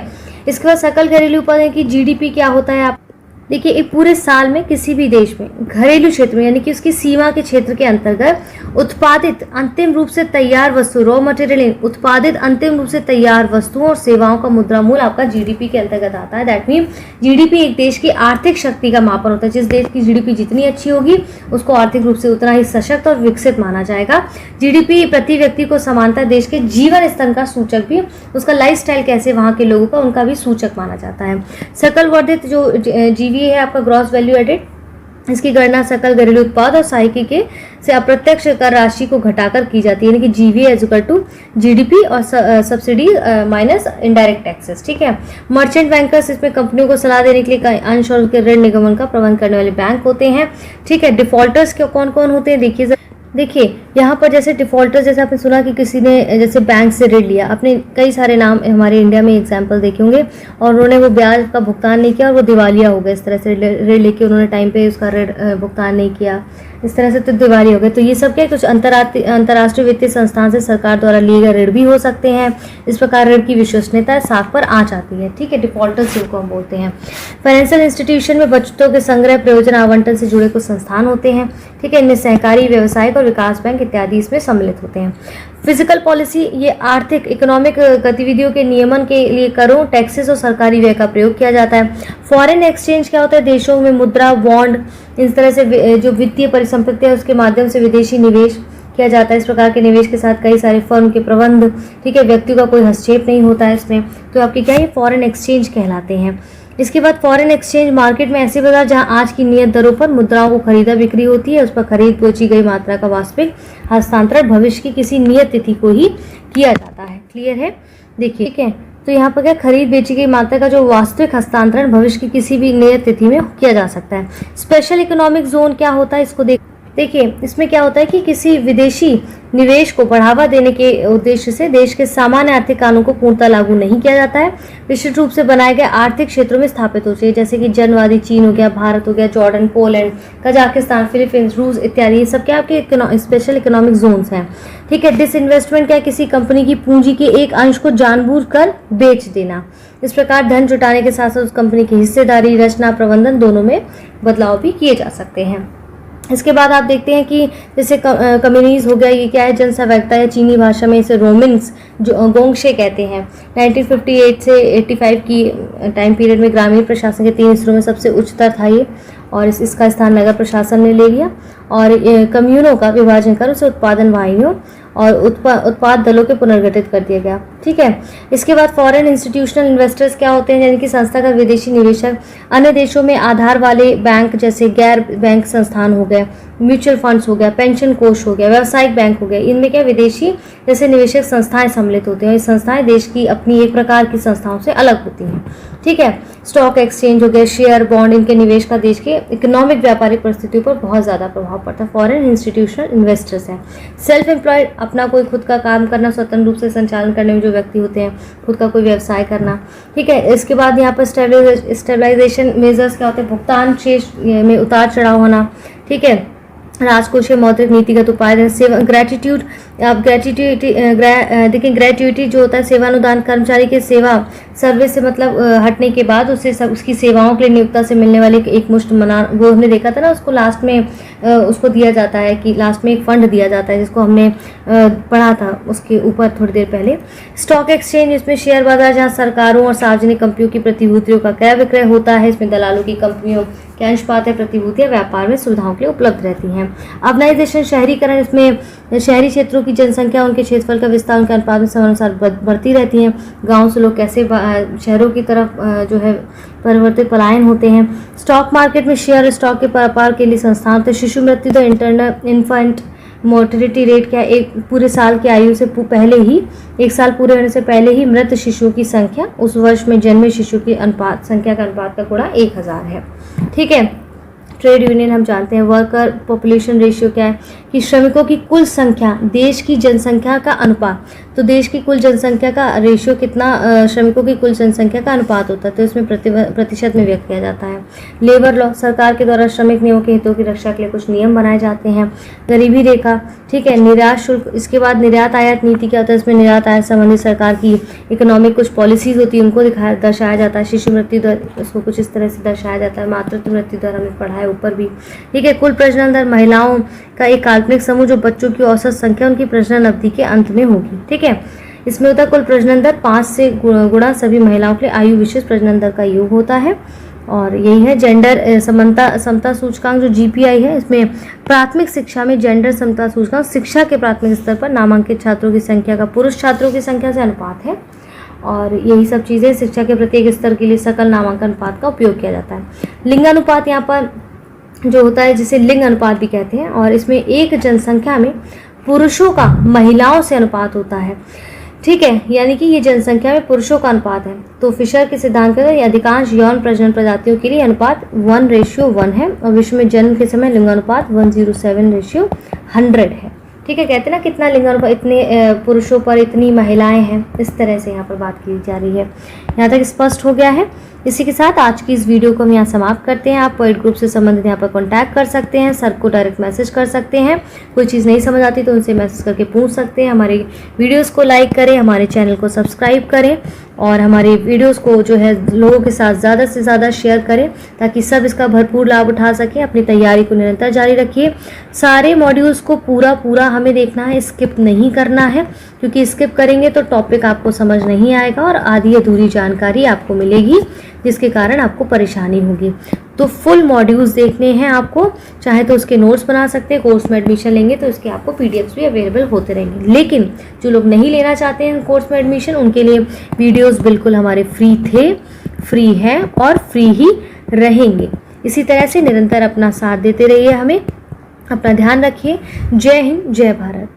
Speaker 2: इसके बाद सकल घरेलू उत्पाद की जीडीपी क्या होता है। आप देखिए एक पूरे साल में किसी भी देश में घरेलू क्षेत्र में यानी कि उसकी सीमा के क्षेत्र के अंतर्गत उत्पादित अंतिम रूप से तैयार वस्तु, रॉ मटेरियल उत्पादित अंतिम रूप से तैयार वस्तुओं और सेवाओं का मुद्रा मूल आपका जीडीपी के अंतर्गत आता है। दैट मीन जीडीपी एक देश की आर्थिक शक्ति का मापन होता है। जिस देश की जीडीपी जितनी अच्छी होगी उसको आर्थिक रूप से उतना ही सशक्त और विकसित माना जाएगा। जीडीपी प्रति व्यक्ति को समानता देश के जीवन स्तर का सूचक भी, उसका लाइफस्टाइल कैसे वहां के लोगों का, उनका भी सूचक माना जाता है। सकल वर्धित जो जीवीए है आपका ग्रॉस वैल्यू एडेड, इसकी गणना सकल घरेलू उत्पाद और सहायकी के से अप्रत्यक्ष कर राशि को घटाकर की जाती है, यानी कि GVA is equal to GDP और सब्सिडी माइनस इनडायरेक्ट टैक्सेस। ठीक है, मर्चेंट बैंकर्स इसमें कंपनियों को सलाह देने के लिए अंश और उनके ऋण निगमन का प्रबंध करने वाले बैंक होते हैं। ठीक है, डिफॉल्टर्स कौन कौन होते हैं देखिए यहाँ पर जैसे डिफॉल्टर, जैसे आपने सुना कि किसी ने जैसे बैंक से ऋण लिया, आपने कई सारे नाम हमारे इंडिया में एग्जाम्पल देखे होंगे, और उन्होंने वो ब्याज का भुगतान नहीं किया और वो दिवालिया हो गए। इस तरह से ऋण लेके उन्होंने टाइम पे उसका ऋण भुगतान नहीं किया, इस तरह से तो दिवालिया हो गए। तो ये सब क्या कुछ अंतर्राष्ट्रीय वित्तीय संस्थान से सरकार द्वारा लिए गए ऋण भी हो सकते हैं। इस प्रकार ऋण की विश्वसनीयता साख पर आंच आती है। ठीक है, डिफॉल्टर्स जिनको हम बोलते हैं। फाइनेंशियल इंस्टीट्यूशन में बचतों के संग्रह, प्रयोजन आवंटन से जुड़े कुछ संस्थान होते हैं। ठीक है, इनमें सहकारी, व्यावसायिक और विकास बैंक इत्यादि इसमें सम्मिलित होते हैं। फिजिकल पॉलिसी, ये आर्थिक इकोनॉमिक गतिविधियों के नियमन के लिए करों, टैक्सेस और सरकारी व्यय का प्रयोग किया जाता है। फॉरेन एक्सचेंज क्या होता है, देशों में मुद्रा, बॉन्ड, इस तरह से जो वित्तीय परिसंपत्तियां उसके माध्यम से विदेशी निवेश। किया जाता है। इस प्रकार के निवेश के साथ कई सारे फर्म के प्रबंध, ठीक है, व्यक्तियों का कोई हस्तक्षेप नहीं होता है इसमें। तो आपके क्या ये फॉरेन एक्सचेंज कहलाते हैं। इसके बाद फॉरेन एक्सचेंज मार्केट में ऐसे बाजार जहां आज की नियत दरों पर मुद्राओं को खरीदा बिक्री होती है, उस पर खरीद बेची गई मात्रा का वास्तविक हस्तांतरण भविष्य की किसी नियत तिथि को ही किया जाता है। क्लियर है? देखिए, ठीक है, तो यहाँ पर क्या खरीद बेची गई मात्रा का जो वास्तविक हस्तांतरण भविष्य की किसी भी नियत तिथि में किया जा सकता है। स्पेशल इकोनॉमिक जोन क्या होता है, इसको देखिए, इसमें क्या होता है कि किसी विदेशी निवेश को बढ़ावा देने के उद्देश्य से देश के सामान्य आर्थिक कानून को पूर्णतः लागू नहीं किया जाता है। विशिष्ट रूप से बनाए गए आर्थिक क्षेत्रों में स्थापित हो चाहिए, जैसे कि जनवादी चीन हो गया, भारत हो गया, जॉर्डन, पोलैंड, कजाकिस्तान, फिलीपींस, रूस इत्यादि, ये सब क्या आपके स्पेशल इकोनॉमिक जोन्स हैं। ठीक है। डिसइन्वेस्टमेंट क्या, किसी कंपनी की पूंजी के एक अंश को जानबूझकर बेच देना। इस प्रकार धन जुटाने के साथ साथ उस कंपनी की हिस्सेदारी, रचना, प्रबंधन दोनों में बदलाव भी किए जा सकते हैं। इसके बाद आप देखते हैं कि जैसे कम्युनिज हो गया, ये क्या है, जनसहभागिता है, चीनी भाषा में इसे रोमिन्स जो गोंगशे कहते हैं। 1958 से 85 की टाइम पीरियड में ग्रामीण प्रशासन के 3 स्तरों में सबसे उच्च स्तर था ये, और इसका स्थान नगर प्रशासन ने ले लिया, और कम्यूनों का विभाजन कर उसे उत्पादन वाहिनियों और उत्पाद दलों के पुनर्गठित कर दिया गया। ठीक है। इसके बाद फॉरेन इंस्टीट्यूशनल इन्वेस्टर्स क्या होते हैं, यानी कि संस्थागत विदेशी निवेशक अन्य देशों में आधार वाले बैंक जैसे गैर बैंक संस्थान हो गए, म्यूचुअल फंड्स हो गया, पेंशन कोष हो गया, व्यावसायिक बैंक हो गए, इनमें क्या विदेशी जैसे निवेशक संस्थाएं सम्मिलित होती हैं। ये संस्थाएं देश की अपनी एक प्रकार की संस्थाओं से अलग होती हैं। ठीक है। स्टॉक एक्सचेंज हो गया, शेयर, बॉन्ड, इनके निवेश का देश के इकोनॉमिक व्यापारिक परिस्थितियों पर बहुत ज्यादा प्रभाव पड़ता है। फॉरेन इंस्टीट्यूशनल इन्वेस्टर्स हैं। सेल्फ एम्प्लॉयड, अपना कोई खुद का काम करना, स्वतंत्र रूप से संचालन करने में जो व्यक्ति होते हैं, खुद का कोई व्यवसाय करना। ठीक है। इसके बाद यहाँ पर स्टेबलाइजेशन मेजर्स क्या होते हैं, भुगतान शेष में उतार चढ़ाव होना। ठीक है। राजकोषीय मौद्रिक नीतिगत उपाय, सेवा, ग्रेटिट्यूड, आप देखिए ग्रेट्युटी जो होता है सेवानुदान, कर्मचारी के सेवा सर्विस से मतलब हटने के बाद उसे सब उसकी सेवाओं के लिए नियोक्ता से मिलने वाले एक मुश्त मना, वो हमने देखा था ना, उसको लास्ट में उसको दिया जाता है कि लास्ट में एक फंड दिया जाता है, जिसको हमने पढ़ा था उसके ऊपर थोड़ी देर पहले। स्टॉक एक्सचेंज, इसमें शेयर बाजार जहाँ सरकारों और सार्वजनिक कंपनियों की प्रतिभूतियों का क्रय विक्रय होता है, इसमें दलालों की कंपनियों के अंशपात है, प्रतिभूतियां व्यापार में सुविधाओं के लिए उपलब्ध रहती हैं। अर्बनाइजेशन, शहरीकरण, इसमें शहरी क्षेत्रों की जनसंख्या, उनके क्षेत्रफल का विस्तार, उनके अनुपात में समानुसार बढ़ती रहती हैं। गाँव से लोग कैसे शहरों की तरफ जो है परिवर्तित पलायन होते हैं। स्टॉक मार्केट में शेयर स्टॉक के व्यापार के लिए संस्थान, तो शिशु मृत्यु दर, इंटरनल इन्फेंट मोर्टिलिटी रेट क्या, एक पूरे साल की आयु से पहले ही, 1 साल पूरे होने से पहले ही मृत शिशुओं की संख्या उस वर्ष में जन्मे शिशु की अनुपात संख्या का अनुपात का गुणा 1000 है। ठीक है। ट्रेड यूनियन हम जानते हैं। वर्कर पॉपुलेशन रेशियो क्या है, कि श्रमिकों की कुल संख्या देश की जनसंख्या का अनुपात, तो देश की कुल जनसंख्या का रेशियो कितना श्रमिकों की कुल जनसंख्या का अनुपात होता है, तो इसमें प्रतिशत में व्यक्त किया जाता है। लेबर लॉ, सरकार के द्वारा श्रमिक नियमों के हितों की रक्षा के लिए कुछ नियम बनाए जाते हैं। गरीबी रेखा, ठीक है। निर्यात शुल्क, इसके बाद निर्यात आयात नीति क्या होता है, इसमें निर्यात आयात संबंधी सरकार की इकोनॉमिक कुछ पॉलिसीज होती है, उनको दर्शाया जाता है। शिशु मृत्यु दर, उसको कुछ इस तरह से दर्शाया जाता है। मातृत्व मृत्यु दर हमने पढ़ा है ऊपर भी। ठीक है। कुल प्रजनन दर, महिलाओं का एक काल्पनिक समूह जो बच्चों की औसत संख्या उनकी प्रजनन अवधि के अंत में होगी। ठीक है। इसमें होता है कुल प्रजनन दर 5 से गुणा सभी महिलाओं के लिए आयु विशिष्ट प्रजनन दर का योग होता है। और यही है जेंडर समता सूचकांक जो GPI है, इसमें प्राथमिक शिक्षा में जेंडर समता सूचकांक शिक्षा के प्राथमिक स्तर पर नामांकित छात्रों की संख्या का पुरुष छात्रों की संख्या से अनुपात है। और यही सब चीज़ें शिक्षा के प्रत्येक स्तर के लिए सकल नामांकन अनुपात का उपयोग किया जाता है। लिंगानुपात यहाँ पर जो होता है जिसे लिंग अनुपात भी कहते हैं, और इसमें एक जनसंख्या में पुरुषों का महिलाओं से अनुपात होता है। ठीक है। यानी कि ये जनसंख्या में पुरुषों का अनुपात है। तो फिशर के सिद्धांत के अनुसार अधिकांश यौन प्रजनन प्रजातियों के लिए अनुपात 1:1 है, और विश्व में जन्म के समय लिंगानुपात 107:100 है। ठीक है। कहते हैं ना कितना लिंगानुपात, इतने पुरुषों पर इतनी महिलाएं हैं, इस तरह से यहाँ पर बात की जा रही है। यहाँ तक स्पष्ट हो गया है। इसी के साथ आज की इस वीडियो को हम यहाँ समाप्त करते हैं। आप पोइट ग्रुप से संबंधित यहाँ पर कांटेक्ट कर सकते हैं, सर को डायरेक्ट मैसेज कर सकते हैं। कोई चीज़ नहीं समझ आती तो उनसे मैसेज करके पूछ सकते हैं। हमारे वीडियोस को लाइक करें, हमारे चैनल को सब्सक्राइब करें, और हमारे वीडियोस को जो है लोगों के साथ ज़्यादा से ज़्यादा शेयर करें, ताकि सब इसका भरपूर लाभ उठा सकें। अपनी तैयारी को निरंतर जारी रखिए। सारे मॉड्यूल्स को पूरा हमें देखना है, स्किप नहीं करना है, क्योंकि स्किप करेंगे तो टॉपिक आपको समझ नहीं आएगा और आधी अधूरी जानकारी आपको मिलेगी, जिसके कारण आपको परेशानी होगी। तो फुल मॉड्यूल्स देखने हैं आपको, चाहे तो उसके नोट्स बना सकते हैं, कोर्स में एडमिशन लेंगे तो इसके आपको पीडीएफ्स भी अवेलेबल होते रहेंगे। लेकिन जो लोग नहीं लेना चाहते हैं कोर्स में एडमिशन, उनके लिए वीडियोस बिल्कुल हमारे फ्री थे, फ्री हैं और फ्री ही रहेंगे। इसी तरह से निरंतर अपना साथ देते रहिए हमें। अपना ध्यान रखिए। जय हिंद, जय भारत।